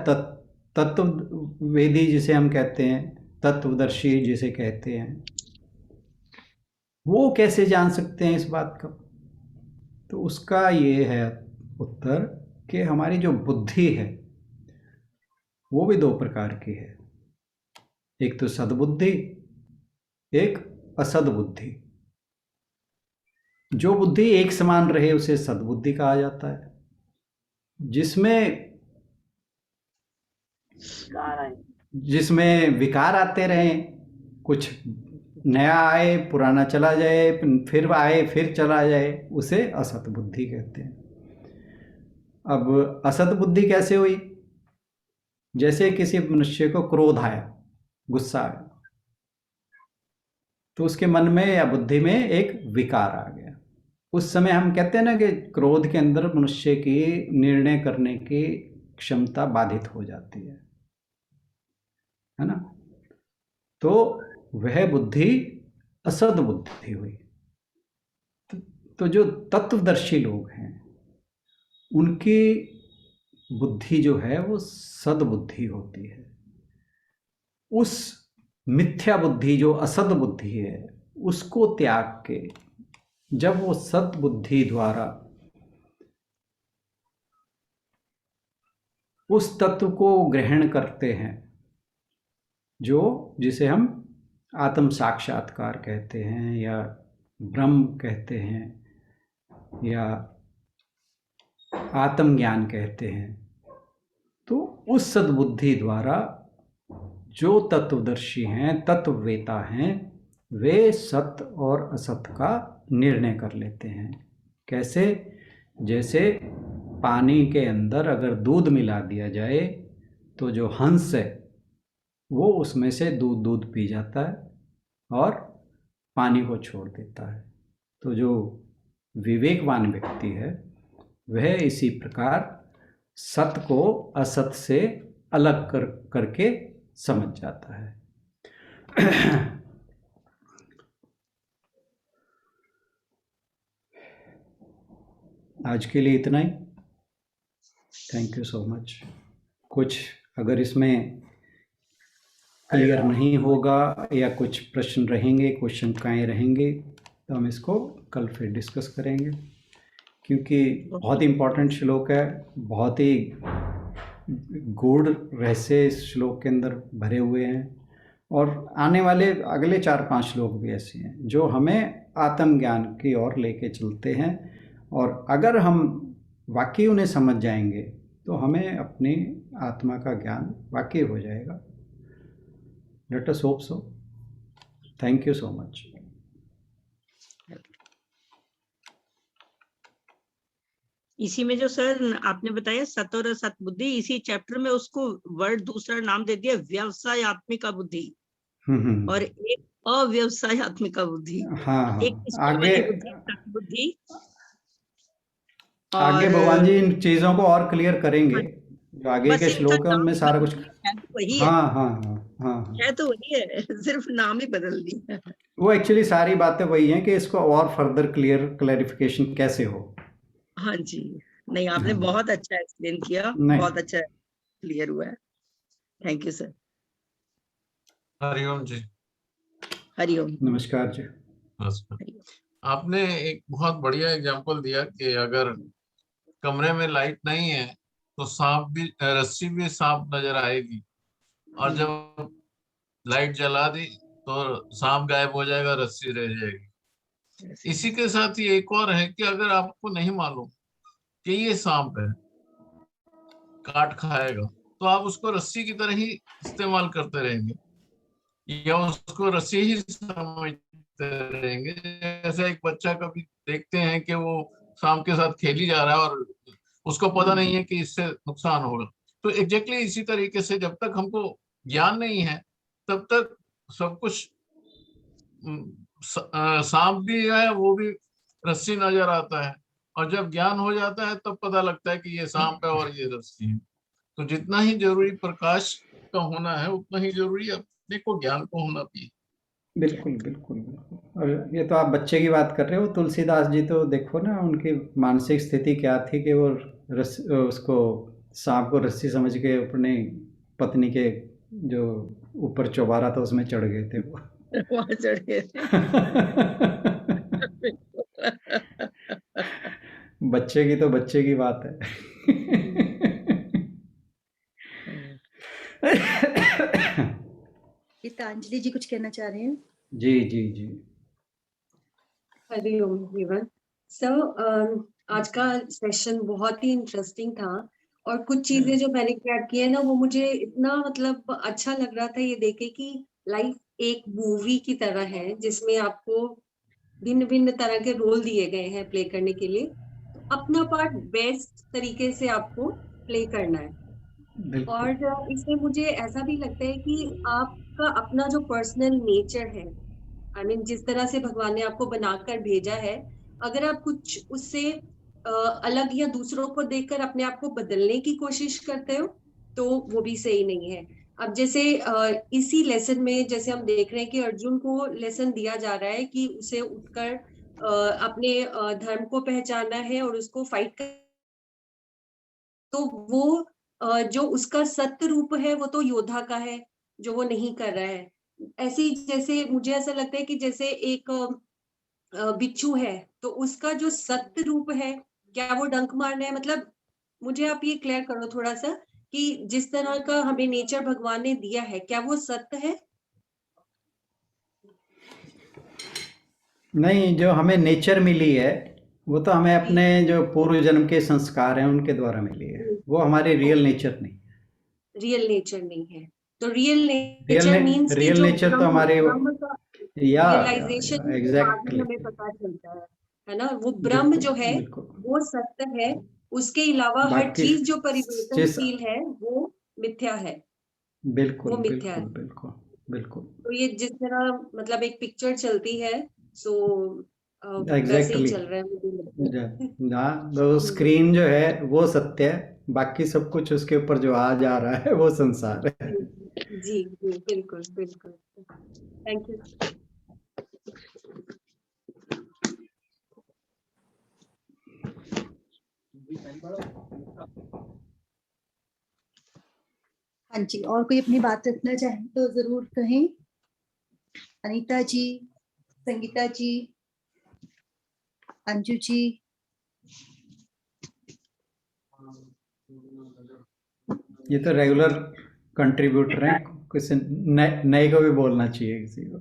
तत्ववेदी जिसे हम कहते हैं, तत्वदर्शी जिसे कहते हैं, वो कैसे जान सकते हैं इस बात का? तो उसका ये है उत्तर कि हमारी जो बुद्धि है वो भी दो प्रकार की है, एक तो सद्बुद्धि, एक असद्बुद्धि। जो बुद्धि एक समान रहे उसे सद्बुद्धि कहा जाता है, जिसमें विकार आते रहें, कुछ नया आए, पुराना चला जाए, फिर आए, फिर चला जाए, उसे असत बुद्धि कहते हैं। अब असत बुद्धि कैसे हुई? जैसे किसी मनुष्य को क्रोध आया, गुस्सा आया, तो उसके मन में या बुद्धि में एक विकार आ गया। उस समय हम कहते हैं ना कि क्रोध के अंदर मनुष्य की निर्णय करने की क्षमता बाधित हो जाती है ना? तो वह बुद्धि असद बुद्धि हुई। तो जो तत्वदर्शी लोग हैं उनकी बुद्धि जो है वो सद्बुद्धि होती है। उस मिथ्या बुद्धि जो असद बुद्धि है उसको त्याग के जब वो सद्बुद्धि द्वारा उस तत्व को ग्रहण करते हैं, जिसे हम आत्म साक्षात्कार कहते हैं या ब्रह्म कहते हैं या आत्मज्ञान कहते हैं, तो उस सद्बुद्धि द्वारा जो तत्वदर्शी हैं, तत्ववेता हैं, वे सत्य और असत्य का निर्णय कर लेते हैं। कैसे? जैसे पानी के अंदर अगर दूध मिला दिया जाए तो जो हंस है वो उसमें से दूध पी जाता है और पानी को छोड़ देता है। तो जो विवेकवान व्यक्ति है वह इसी प्रकार सत्य को असत्य से अलग करके समझ जाता है। आज के लिए इतना ही। Thank you so much. कुछ अगर इसमें क्लियर नहीं होगा या कुछ प्रश्न रहेंगे, कुछ शंकाएं रहेंगे, तो हम इसको कल फिर डिस्कस करेंगे, क्योंकि बहुत ही इम्पोर्टेंट श्लोक है, बहुत ही गूढ़ रहस्य इस श्लोक के अंदर भरे हुए हैं, और आने वाले अगले 4-5 श्लोक भी ऐसे हैं जो हमें आत्मज्ञान की ओर लेके चलते हैं, और अगर हम वाकई उन्हें समझ जाएंगे तो हमें अपनी आत्मा का ज्ञान वाकई हो जाएगा। Let us hope so. Thank you so much. इसी में जो सर आपने बताया सत और असत बुद्धि, इसी चैप्टर में उसको वर्ड दूसरा नाम दे दिया व्यवसायत्मिका बुद्धि और एक अव्यवसायत्मिका बुद्धि। हाँ, एक आगे बुद्धि, सत बुद्धि, आगे और भगवान जी इन चीजों को और क्लियर करेंगे, जो आगे बस के इनका श्लोक है उनमें नाम सारा कुछ। है तो वही है, हाँ हाँ हाँ हाँ, है तो वही है, सिर्फ नाम ही बदल दिया। वो एक्चुअली सारी बातें वही हैं कि इसको और फर्दर क्लैरिफिकेशन कैसे हो। हाँ जी, नहीं आपने हाँ, बहुत अच्छा एक्सप्लेन किया, नहीं, बहुत अच्छा क्लियर हुआ है। Thank you sir. Hariom ji. Hariom. नमस्कार जी। नमस्कार। आपने एक बहुत बढ़िया एग्जांपल दिया कि अगर कमरे में लाइट नहीं है तो सांप भी, रस्सी भी सांप नजर आएगी, और जब लाइट जला दी तो सांप गायब हो जाएगा, रस्सी रह जाएगी। इसी के साथ ही एक और है कि अगर आपको नहीं मालूम कि ये सांप है, काट खाएगा, तो आप उसको रस्सी की तरह ही इस्तेमाल करते रहेंगे या उसको रस्सी ही समझते रहेंगे। जैसे एक बच्चा कभी देखते हैं कि वो सांप के साथ खेली जा रहा है और उसको पता नहीं है कि इससे नुकसान होगा, तो एग्जैक्टली इसी तरीके से जब तक हमको ज्ञान नहीं है तब तक सब कुछ सांप भी है, वो भी रस्सी नजर आता है, और जब ज्ञान हो जाता है तब पता लगता है कि ये सांप है और ये रस्सी है। तो जितना ही जरूरी प्रकाश का होना है उतना ही जरूरी अपने को ज्ञान को होना भी है। बिल्कुल बिल्कुल बिल्कुल। और ये तो आप बच्चे की बात कर रहे हो, तुलसीदास जी तो देखो ना, उनकी मानसिक स्थिति क्या थी कि वो उसको सांप को रस्सी समझ के अपनी पत्नी के जो ऊपर चौबारा था उसमें चढ़ गए थे वो। वहां चढ़ गए थे। बच्चे की तो बच्चे की बात है। गीतांजलि जी कुछ कहना चाह रहे हैं? जी जी जी। हरिओम एवरीवन। सर आज का सेशन बहुत ही इंटरेस्टिंग था, और कुछ चीजें जो मैंने क्रैक की है ना, वो मुझे इतना मतलब अच्छा लग रहा था ये देखे कि लाइफ एक मूवी की तरह है जिसमें आपको भिन्न भिन्न तरह के रोल दिए गए हैं प्ले करने के लिए। तो अपना पार्ट बेस्ट तरीके से आपको प्ले करना है। बिल्कुल और इसमें मुझे ऐसा भी लगता है कि आपका अपना जो पर्सनल नेचर है, आई मीन जिस तरह से भगवान ने आपको बनाकर भेजा है, अगर आप कुछ उससे अलग या दूसरों को देखकर अपने आप को बदलने की कोशिश करते हो तो वो भी सही नहीं है। अब जैसे इसी लेसन में जैसे हम देख रहे हैं कि अर्जुन को लेसन दिया जा रहा है कि उसे उठकर अपने धर्म को पहचानना है और उसको फाइट कर, तो वो जो उसका सत्य रूप है वो तो योद्धा का है, जो वो नहीं कर रहा है। ऐसे ही जैसे मुझे ऐसा लगता है कि जैसे एक बिच्छू है, तो उसका जो सत्य रूप है, क्या वो डंक मारना है? मतलब मुझे आप ये क्लियर करो थोड़ा सा कि जिस तरह का हमें नेचर भगवान ने दिया है, क्या वो सत्य है? नहीं, जो हमें नेचर मिली है वो तो हमें अपने जो पूर्व जन्म के संस्कार हैं उनके द्वारा मिली है, वो हमारी रियल नेचर नहीं। रियल नेचर नहीं है। तो रियल नेचर मीन्स कि रियल जो नेचर तो हमारे ब्रह्म का या रियलाइजेशन के बाद ही एग्जैक्टली। हमें पता चलता है ना? वो ब्रह्म जो है बिल्कुल। वो सत्य है, उसके अलावा हर बाकी चीज जो जिस परिवर्तनशील है वो मिथ्या है, बिल्कुल वो मिथ्या बिल्कुल है। बिल्कुल बिल्कुल तो ये जिस तरह मतलब एक पिक्चर चलती है, सो वैसे ही एग्जैक्टली। चल रहा है मुझे लगता है। हाँ, तो स्क्रीन जो है वो सत्य है, बाकी सब कुछ उसके ऊपर जो आ जा रहा है वो संसार है। जी जी बिल्कुल बिल्कुल। Thank you. हाँ जी, और कोई अपनी बात रखना चाहे तो जरूर कहें। अनीता जी, संगीता जी, अंजू जी। ये तो रेगुलर कंट्रीब्यूटर हैं, किसी नए को भी बोलना चाहिए किसी को।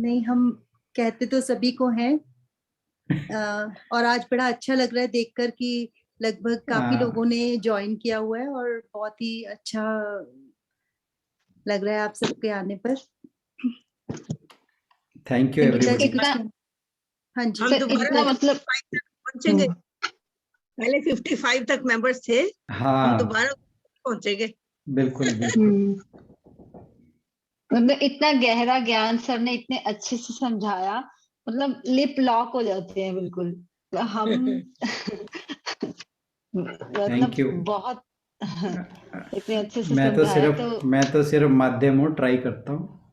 नहीं, हम कहते तो सभी को हैं। और आज बड़ा अच्छा लग रहा है देखकर कि लगभग काफी लोगों ने ज्वाइन किया हुआ है और बहुत ही अच्छा लग रहा है आप सबके आने पर। Thank you everyone. हाँ जी, हम दोबारा मतलब पहुंचेंगे। पहले 55 तक मेंबर्स थे, हम दोबारा पहुंचेंगे। बिल्कुल बिल्कुल। मतलब इतना गहरा ज्ञान सर ने इतने अच्छे से समझाया, मतलब लिप लॉक हो जाते हैं बिल्कुल हम। Thank you. बहुत इतने अच्छे से समझाया। मैं तो सिर्फ माध्यम हूँ, ट्राई करता हूँ,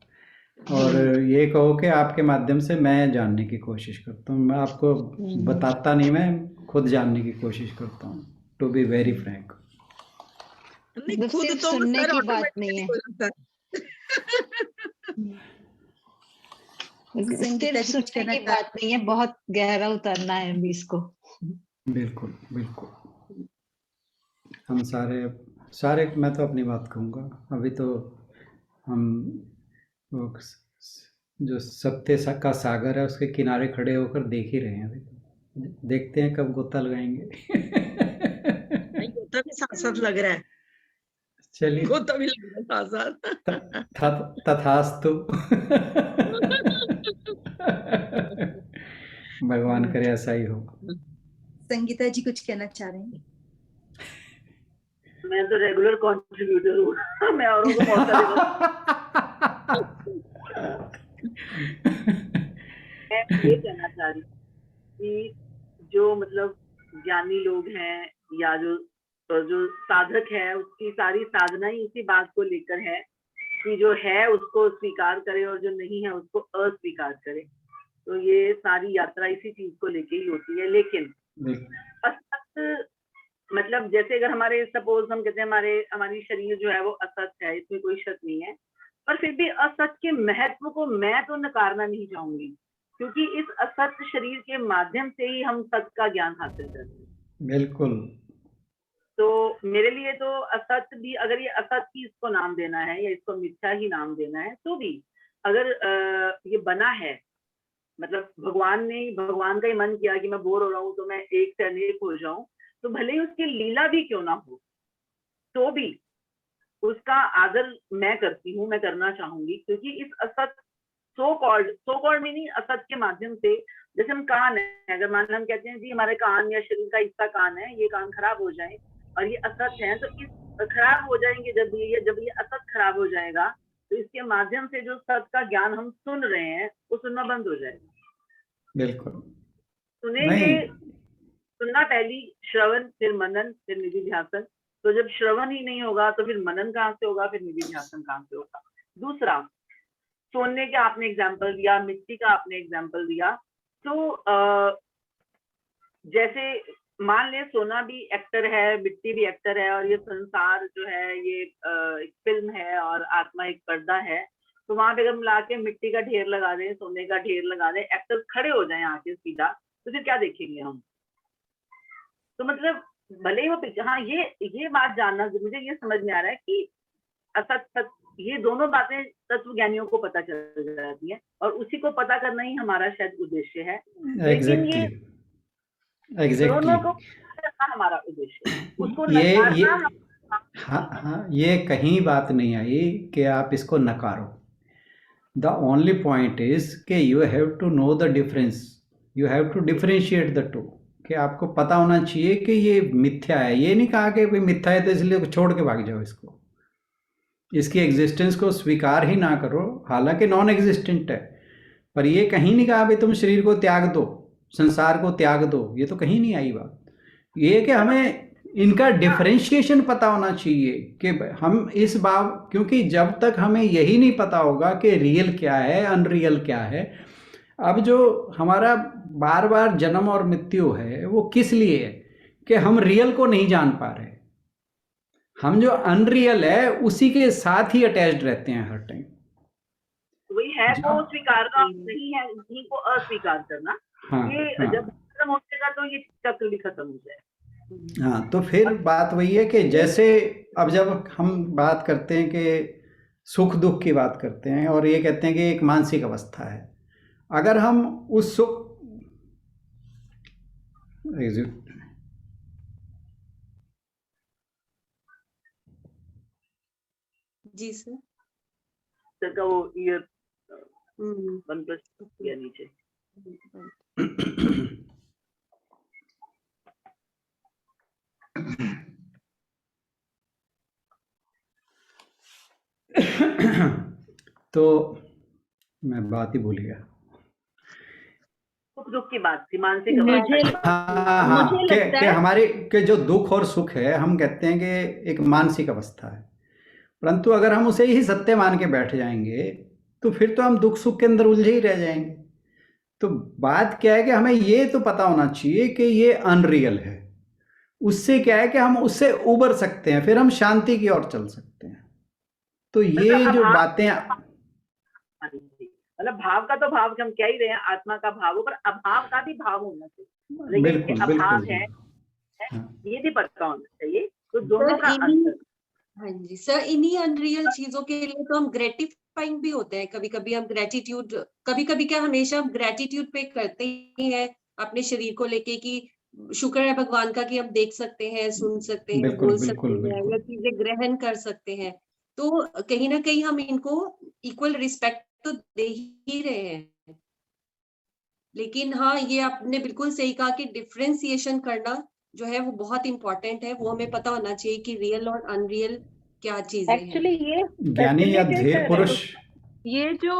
और ये कहो कि आपके माध्यम से मैं जानने की कोशिश करता हूँ। मैं आपको बताता नहीं, मैं खुद जानने की कोशिश करता हूँ, टू बी वेरी फ्रैंक। खुद तो सुनने की बात नहीं है, सिर्फ सुनने की बात नहीं है, बहुत गहरा उतरना है अभी इसको। बिल्कुल बिल्कुल। हम सारे मैं तो अपनी बात कहूँगा, अभी तो हम जो सत्य का सागर है उसके किनारे खड़े होकर देख ही रहे हैं। अभी देखते हैं कब गोता लगाएंगे। गोता भी साथ साथ लग रहा है। चलिए, गोता भी लग रहा है साथ साथ। तथास्तु। भगवान करे ऐसा ही हो। संगीता जी कुछ कहना चाह रहे हैं? मैं तो रेगुलर कंट्रीब्यूटर हूँ, मैं औरों को मौका देता मैं ये कहना चाह रही कि जो मतलब ज्ञानी लोग हैं या जो साधक है, उसकी सारी साधना ही इसी बात को लेकर है कि जो है उसको स्वीकार करे और जो नहीं है उसको अस्वीकार करे। तो ये सारी यात्रा इसी चीज को लेके ही होती है। लेकिन असत मतलब जैसे अगर हमारे सपोज हम कहते हैं हमारी शरीर जो है वो असत है, इसमें कोई शक नहीं है, पर फिर भी असत के महत्व को मैं तो नकारना नहीं चाहूंगी, क्योंकि इस असत शरीर के माध्यम से ही हम सत्य का ज्ञान हासिल करते हैं। बिल्कुल। तो मेरे लिए तो असत भी, अगर ये असत ही इसको नाम देना है या इसको मिथ्या ही नाम देना है, तो भी अगर ये बना है, मतलब भगवान का ही मन किया कि मैं बोर हो रहा हूँ तो मैं एक से अनेक हो जाऊं, तो भले ही उसकी लीला भी क्यों ना हो, तो भी उसका आदर मैं करती हूँ, मैं करना चाहूंगी, क्योंकि इस असत सो कॉल्ड मीनिंग असत के माध्यम से, जैसे हम कान है, अगर मान हम कहते हैं जी हमारे कान या शरीर का हिस्सा कान है, ये कान खराब हो जाए और ये असत है, तो इस खराब हो जाएंगे जब ये असत खराब हो जाएगा, तो इसके माध्यम से जो सत्य का ज्ञान हम सुन रहे हैं वो सुनना बंद हो जाएगा। बिल्कुल सुनेंगे, सुनना पहली, श्रवण, फिर मनन, फिर निधि ध्यासन। तो जब श्रवण ही नहीं होगा तो फिर मनन कहाँ से होगा, फिर निधि ध्यासन कहाँ से होगा। दूसरा, सोने का आपने एग्जाम्पल दिया, मिट्टी का आपने एग्जाम्पल दिया, तो जैसे मान ले सोना भी एक्टर है, मिट्टी भी एक्टर है, और ये संसार जो है ये एक फिल्म है और आत्मा एक पर्दा है, तो वहां पे अगर मिला के मिट्टी का ढेर लगा दें, सोने का ढेर लगा दें, एक्टर खड़े हो जाए आके सीधा, तो फिर क्या देखेंगे हम? तो मतलब भले ही वो पिक्चर, हाँ ये बात जानना, मुझे ये समझ में आ रहा है कि असत सत, ये दोनों बातें तत्व ज्ञानियों को पता चल जाती है, और उसी को पता करना ही हमारा शायद उद्देश्य है। लेकिन ये दोनों को करना हमारा उद्देश्य है, उसको नकारना। हाँ, ये कहीं बात नहीं आई कि आप इसको नकारो। द ओनली पॉइंट इज कि you have to know the difference, you have to differentiate the two, कि आपको पता होना चाहिए कि ये मिथ्या है। ये नहीं कहा कि भाई मिथ्या है तो इसलिए छोड़ के भाग जाओ इसको, इसकी एग्जिस्टेंस को स्वीकार ही ना करो, हालांकि नॉन एग्जिस्टेंट है, पर ये कहीं नहीं कहा भाई तुम शरीर को त्याग दो, संसार को त्याग दो, ये तो कहीं नहीं आई बात। ये कि हमें इनका डिफरेंशिएशन पता होना चाहिए कि हम इस बात, क्योंकि जब तक हमें यही नहीं पता होगा कि रियल क्या है अनरियल क्या है, अब जो हमारा बार बार जन्म और मृत्यु है वो किस लिए है कि हम रियल को नहीं जान पा रहे, हम जो अनरियल है उसी के साथ ही अटैच्ड रहते हैं हर टाइम। वही है तो स्वीकारना, नहीं है नहीं को अस्वीकार करना। ये जब खत्म हो जाएगा तो ये चक्र भी खत्म हो जाएगा। हाँ, तो फिर बात वही है कि जैसे अब जब हम बात करते हैं कि सुख दुख की बात करते हैं और ये कहते हैं कि एक मानसिक अवस्था है, अगर हम उस सुख जी सर। सर का वो ईयर 1+ किया नीचे। तो मैं बात ही भूल गया। सुख दुख की बात थी, मानसिक हाँ, कि हमारे के जो दुख और सुख है हम कहते हैं कि एक मानसिक अवस्था है, परंतु अगर हम उसे ही सत्य मान के बैठ जाएंगे तो फिर तो हम दुख सुख के अंदर उलझे ही रह जाएंगे। तो बात क्या है कि हमें ये तो पता होना चाहिए कि ये अनरियल है, उससे क्या है कि हम उससे उबर सकते हैं, फिर हम शांति की ओर चल सकते हैं। तो ये जो बातें, मतलब भाव का तो भाव हम कह ही रहे हैं, आत्मा का भाव हो, पर अभाव का भी भाव होना चाहिए। बिल्कुल अभाव बिल्कुल है ये भी पता होना चाहिए। तो दोनों का अंतर। हाँ जी सर, इन्हीं अनरियल चीजों के लिए तो हम ग्रेटिफाइंग भी होते हैं। कभी कभी हम ग्रेटिट्यूड, कभी कभी क्या हमेशा हम ग्रेटिट्यूड पे करते ही हैं अपने शरीर को लेके कि शुक्र है भगवान का कि हम देख सकते हैं, सुन सकते हैं, बिल्कुल, बोल बिल्कुल, सकते हैं, बिल्कुल। या चीजें ग्रहण कर सकते हैं। तो कहीं ना कहीं हम इनको इक्वल रिस्पेक्ट तो दे ही रहे हैं। लेकिन हाँ, ये आपने बिल्कुल सही कहा कि डिफरेंशिएशन करना जो है वो बहुत इंपॉर्टेंट है। वो हमें पता होना चाहिए कि रियल और अनरियल क्या चीजें हैं। एक्चुअली ये ज्ञानी या धीर पुरुष, ये जो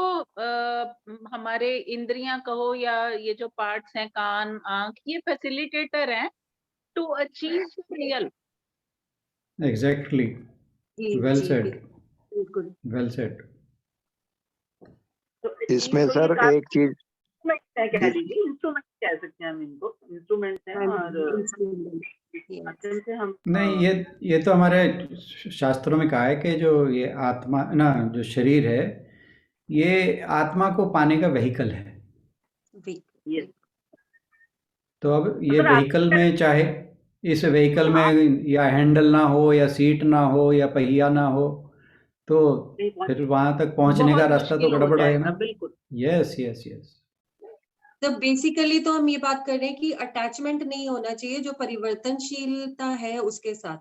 हमारे इंद्रियां कहो या ये जो पार्ट्स हैं, कान, आंख, ये फैसिलिटेटर हैं to achieve real. Exactly, well said, बिल्कुल वेल सेड। इसमें सर एक चीज कह लीजिए, इंस्ट्रूमेंट कह सकते हैं हम इनको, इंस्ट्रूमेंट हैं। और से हम नहीं, ये तो हमारे शास्त्रों में कहा है कि जो ये आत्मा ना, जो शरीर है, ये आत्मा को पाने का व्हीकल है। तो अब ये व्हीकल में चाहे इस व्हीकल में या हैंडल ना हो या सीट ना हो या पहिया ना हो, तो फिर वहां तक पहुंचने का रास्ता तो गड़बड़ है ना। बिल्कुल। Yes yes yes. तो बेसिकली तो हम ये बात कर रहे हैं कि अटैचमेंट नहीं होना चाहिए जो परिवर्तनशीलता है उसके साथ।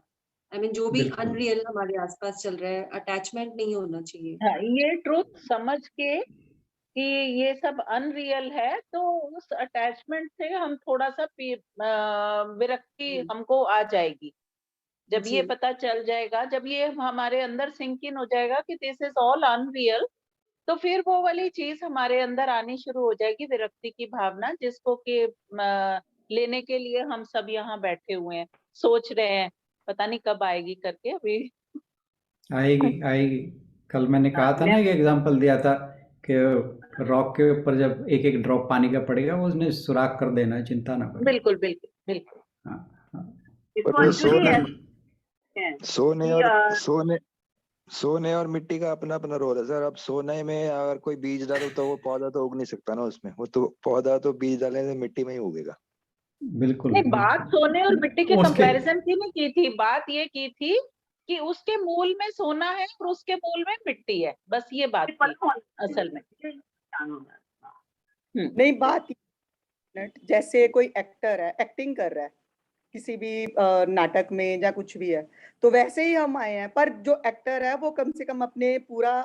आई मीन जो भी अनरियल हमारे आसपास चल रहा है, अटैचमेंट नहीं होना चाहिए। हाँ, ये ट्रूथ समझ के कि ये सब अनरियल है, तो उस अटैचमेंट से हम थोड़ा सा विरक्ति हमको आ जाएगी। जब ये पता चल जाएगा, जब ये हमारे अंदर सिंक इन हो जाएगा कि दिस इज ऑल अनरियल, तो फिर वो वाली चीज हमारे अंदर आनी शुरू हो जाएगी, विरक्ति की भावना, जिसको कि लेने के लिए हम सब यहाँ बैठे हुए हैं, सोच रहे हैं पता नहीं कब आएगी करके। अभी आएगी आएगी। कल मैंने कहा था ना, एक एग्जांपल दिया था कि रॉक के ऊपर जब एक एक ड्रॉप पानी का पड़ेगा, वो उसने सुराख कर देना है, चिंता ना करो। बिल्कुल बिल्कुल बिल्कुल। सोने और मिट्टी का अपना अपना रोल है सर। अब सोने में अगर कोई बीज डालो तो वो पौधा तो उग नहीं सकता ना उसमें, वो तो पौधा तो बीज डालने से मिट्टी में ही उगेगा। बिल्कुल नहीं, बात सोने और मिट्टी के कंपैरिजन की नहीं की थी, बात ये की थी कि उसके मूल में सोना है और उसके मूल में मिट्टी है, बस ये बात थी असल में। नहीं, बात जैसे कोई एक्टर है, एक्टिंग कर रहा है किसी भी नाटक में या कुछ भी है, तो वैसे ही हम आए हैं। पर जो एक्टर है वो कम से कम अपने पूरा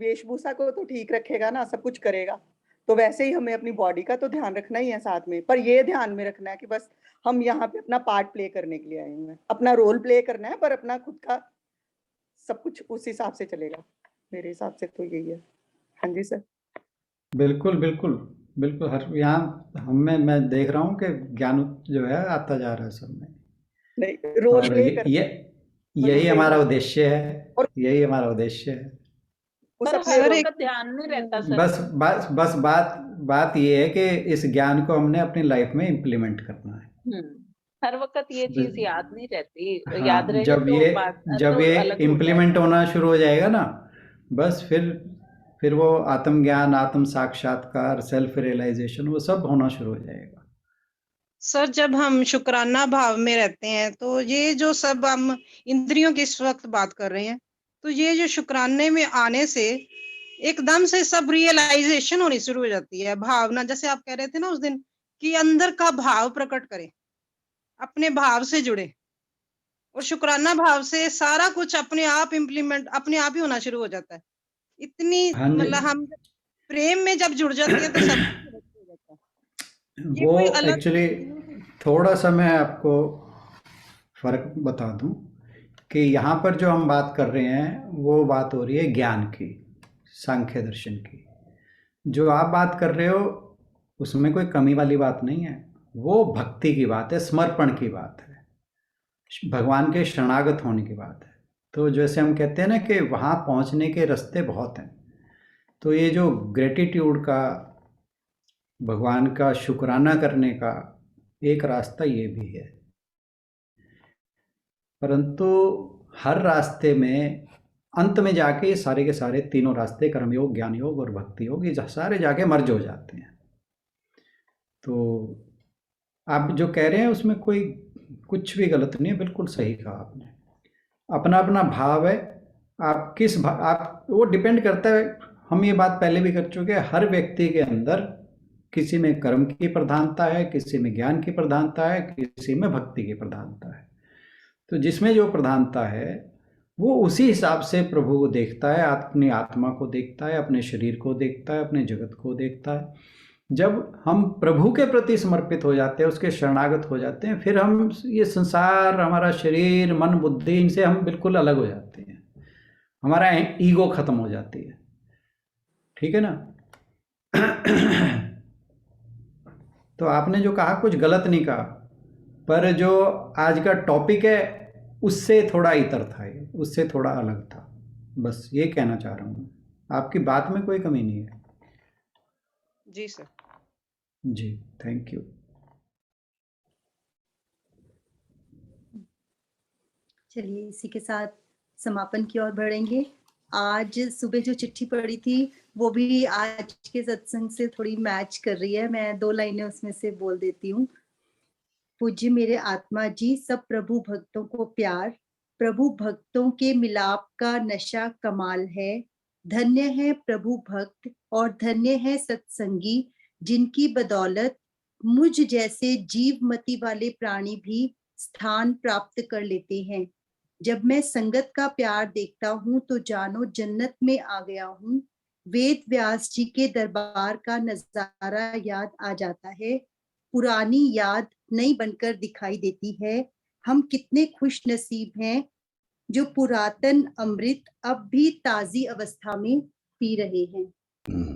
वेशभूषा को तो ठीक रखेगा ना, सब कुछ करेगा। तो वैसे ही हमें अपनी बॉडी का तो ध्यान रखना ही है साथ में, पर ये ध्यान में रखना है कि बस हम यहाँ पे अपना पार्ट प्ले करने के लिए आए हैं, अपना रोल प्ले करना है, पर अपना खुद का सब कुछ उस हिसाब से चलेगा। मेरे हिसाब से तो यही है। हाँ जी सर। बिल्कुल बिल्कुल बिल्कुल। हर यहाँ हमें मैं देख रहा हूँ कि ज्ञान जो है आता जा रहा है सब में। नहीं, रोल प्ले कर, यही हमारा उद्देश्य है, यही हमारा उद्देश्य है। पर हर वक्त ध्यान नहीं रहता सर। बात ये है कि इस ज्ञान को हमने अपनी लाइफ में इम्प्लीमेंट करना है। हर वक्त ये चीज याद नहीं रहती, हाँ, याद रहे जब तो ये अलग हो इम्प्लीमेंट जाएगा। होना शुरू हो जाएगा ना, बस फिर वो आत्मज्ञान, आत्म साक्षात्कार, सेल्फ रियलाइजेशन, वो सब होना शुरू हो जाएगा। सर जब हम शुक्राना भाव में रहते हैं तो ये जो सब हम इंद्रियों की इस वक्त बात कर रहे हैं, तो ये जो शुक्राने में आने से एकदम से सब रियलाइजेशन होनी शुरू हो जाती है। भावना, जैसे आप कह रहे थे ना उस दिन, कि अंदर का भाव प्रकट करें, अपने भाव से जुड़े, और शुक्राना भाव से सारा कुछ अपने आप इम्प्लीमेंट, अपने आप ही होना शुरू हो जाता है। इतनी हाँ जी। मतलब हम प्रेम में जब जुड़ जाते हैं तो सब कुछ अलग हो जाता है। ये वो कोई अलग एक्चुअली थोड़ा सा मैं आपको फर्क बता दूं कि यहाँ पर जो हम बात कर रहे हैं वो बात हो रही है ज्ञान की, सांख्य दर्शन की। जो आप बात कर रहे हो उसमें कोई कमी वाली बात नहीं है, वो भक्ति की बात है, समर्पण की बात है, भगवान के शरणागत होने की बात है। तो जैसे हम कहते हैं ना कि वहाँ पहुँचने के रास्ते बहुत हैं, तो ये जो ग्रेटिट्यूड का, भगवान का शुक्राना करने का एक रास्ता ये भी है। परंतु हर रास्ते में अंत में जाके ये सारे के सारे तीनों रास्ते, कर्मयोग, ज्ञान योग और भक्ति योग, ये सारे जाके मर्ज हो जाते हैं। तो आप जो कह रहे हैं उसमें कोई कुछ भी गलत नहीं है, बिल्कुल सही कहा आपने। अपना अपना भाव है, आप किस आप वो डिपेंड करता है। हम ये बात पहले भी कर चुके हैं, हर व्यक्ति के अंदर किसी में कर्म की प्रधानता है, किसी में ज्ञान की प्रधानता है, किसी में भक्ति की प्रधानता है। तो जिसमें जो प्रधानता है वो उसी हिसाब से प्रभु को देखता है, अपनी आत्मा को देखता है, अपने शरीर को देखता है, अपने जगत को देखता है। जब हम प्रभु के प्रति समर्पित हो जाते हैं, उसके शरणागत हो जाते हैं, फिर हम ये संसार, हमारा शरीर, मन, बुद्धि, इनसे हम बिल्कुल अलग हो जाते हैं। हमारा ईगो खत्म हो जाती है, ठीक है ना। तो आपने जो कहा कुछ गलत नहीं कहा, पर जो आज का टॉपिक है उससे थोड़ा इतर था, ये उससे थोड़ा अलग था, बस ये कहना चाह रहा हूँ। आपकी बात में कोई कमी नहीं है। जी सर। जी, थैंक यू। चलिए इसी के साथ समापन की ओर बढ़ेंगे। आज सुबह जो चिट्ठी पढ़ी थी वो भी आज के सत्संग से थोड़ी मैच कर रही है। मैं 2 लाइनें उसमें से बोल देती हूँ। पूज्य मेरे आत्मा जी, सब प्रभु भक्तों को प्यार, प्रभु भक्तों के मिलाप का नशा कमाल है। धन्य है प्रभु भक्त और धन्य है सत्संगी, जिनकी बदौलत मुझ जैसे जीवमति वाले प्राणी भी स्थान प्राप्त कर लेते हैं। जब मैं संगत का प्यार देखता हूँ तो जानो जन्नत में आ गया हूँ। वेद व्यास जी के दरबार का नजारा याद आ जाता है, पुरानी याद नई बनकर दिखाई देती है। हम कितने खुश नसीब हैं जो पुरातन अमृत अब भी ताजी अवस्था में पी रहे हैं।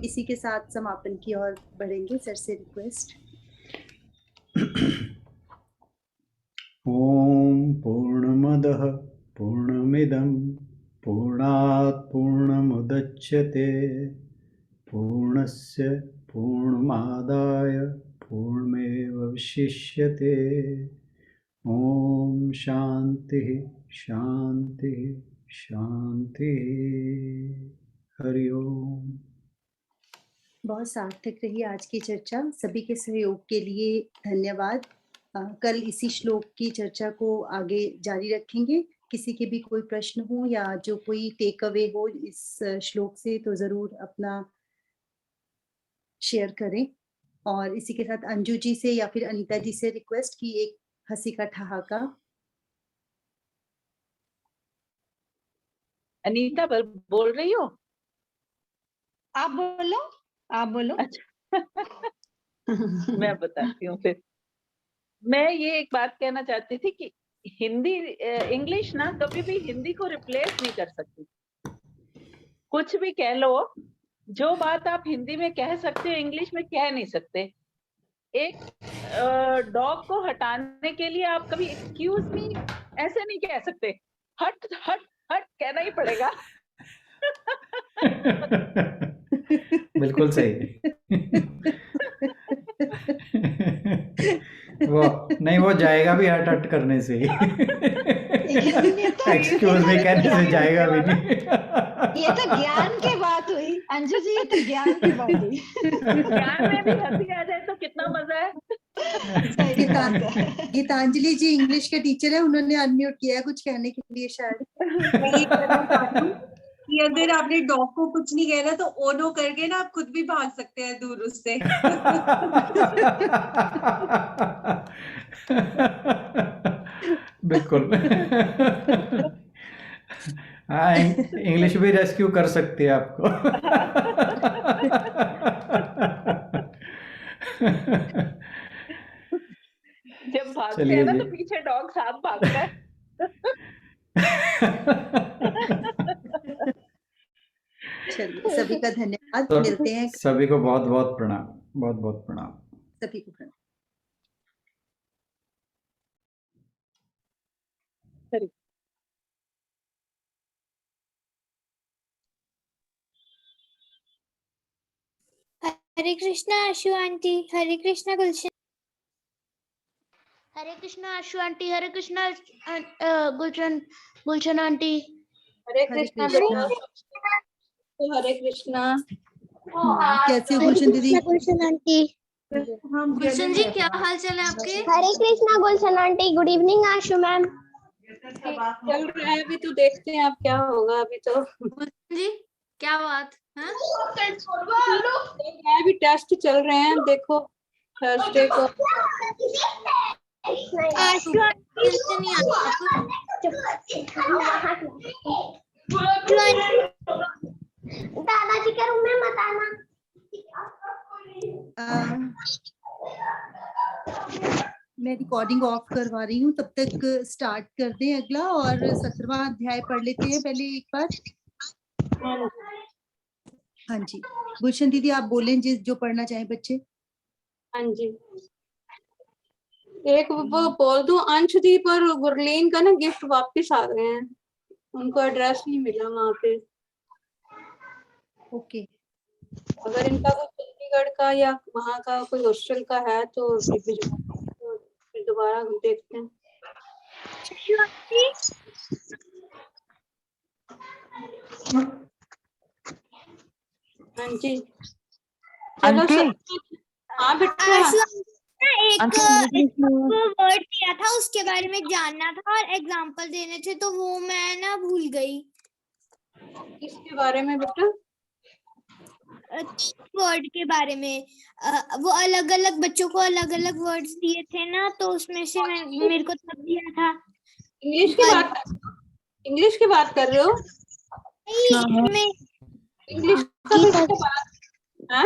इसी के साथ समापन की ओर बढ़ेंगे। सर से रिक्वेस्ट। ओम पूर्णमदः पूर्णमिदं पूर्णात् पूर्णमुदच्यते पूर्णस्य पूर्णमादाय पूर्णमेवावशिष्यते। ओम शांति शांति शांति। हरि ओम। बहुत सार्थक रही आज की चर्चा। सभी के सहयोग के लिए धन्यवाद। कल इसी श्लोक की चर्चा को आगे जारी रखेंगे। किसी के भी कोई प्रश्न हो या जो कोई टेक अवे हो इस श्लोक से तो जरूर अपना शेयर करें। और इसी के साथ अंजू जी से या फिर अनीता जी से रिक्वेस्ट की एक हंसी का ठहाका। अनीता बोल रही हो? आप बोलो, आप बोलो। अच्छा मैं बताती हूँ फिर। मैं ये एक बात कहना चाहती थी कि हिंदी, इंग्लिश ना कभी भी हिंदी को रिप्लेस नहीं कर सकती। कुछ भी कह लो, जो बात आप हिंदी में कह सकते हो इंग्लिश में कह नहीं सकते। एक डॉग को हटाने के लिए आप कभी एक्सक्यूज मी ऐसे नहीं कह सकते, हट हट हट कहना ही पड़ेगा। बिल्कुल सही। वो जाएगा भी हट हट करने से ही। एक्सक्यूज मी कहने से जाएगा भी नहीं। ये तो ज्ञान की बात हुई अंजू जी, ये तो ज्ञान की बात हुई। ज्ञान में भी हंसी आ जाए तो कितना मजा है। सही बात है। गीतांजलि जी इंग्लिश के टीचर है, उन्होंने अनम्यूट किया है कुछ कहने के लिए शायद। मैं ये कहना चाहती हूँ कि अगर आपने डॉग को कुछ नहीं कहना तो ओनो करके ना आप खुद भी भाग सकते हैं दूर उससे। बिल्कुल। हाँ, इंग्लिश भी रेस्क्यू कर सकती है आपको। जब भागते चलिए हैं ना जी। तो पीछे डॉग साथ भागता है। चलिए, सभी का धन्यवाद। तो मिलते हैं सभी को बहुत बहुत प्रणाम, बहुत बहुत प्रणाम। सभी को प्रणाम। हरे कृष्णा आशु आंटी, हरे कृष्णा गुलशन, हरे कृष्णा आशु आंटी, हरे कृष्णा गुलशन आंटी, हरे कृष्णा हरे कृष्णा। कैसे हो गुलशन दीदी? गुलशन आंटी, गुलशन जी क्या हाल चाल है आपके? हरे कृष्णा गुलशन आंटी, गुड इवनिंग आशु मैम। चल रहा है अभी, तो देखते हैं अब क्या होगा। अभी तो गुलशन जी क्या बात है? अभी टेस्ट चल रहे हैं, देखो थर्सडे को। आशु आंटी नहीं दादाजी के रूम में मत आना। मैं रिकॉर्डिंग ऑफ करवा रही हूँ, तब तक स्टार्ट कर दें अगला और 17वां अध्याय पढ़ लेते हैं पहले एक बार। हाँ जी, गुलशन दीदी आप बोलें जो पढ़ना चाहें बच्चे। हाँ जी, एक वो बोल दूं, अंशदीप और गुरलीन का ना गिफ्ट वापस आ गए हैं, उनको एड्रेस नहीं मिला वहाँ पे। ओके, अगर इनका कोई चंडीगढ़ का या वहाँ का कोई हॉस्टल का है तो फिर दोबारा देखते हैं। हाँ जी, चलो हाँ बेटा। एक वर्ड दिया था उसके बारे में जानना था और एग्जांपल देने थे, तो वो मैं ना भूल गई। किसके बारे में बेटा? वर्ड के बारे में। वो अलग अलग बच्चों को अलग अलग वर्ड्स दिए थे ना, तो उसमें से मेरे को तब दिया था। इंग्लिश की बात कर रहे हो? नहीं, इंग्लिश का बात है?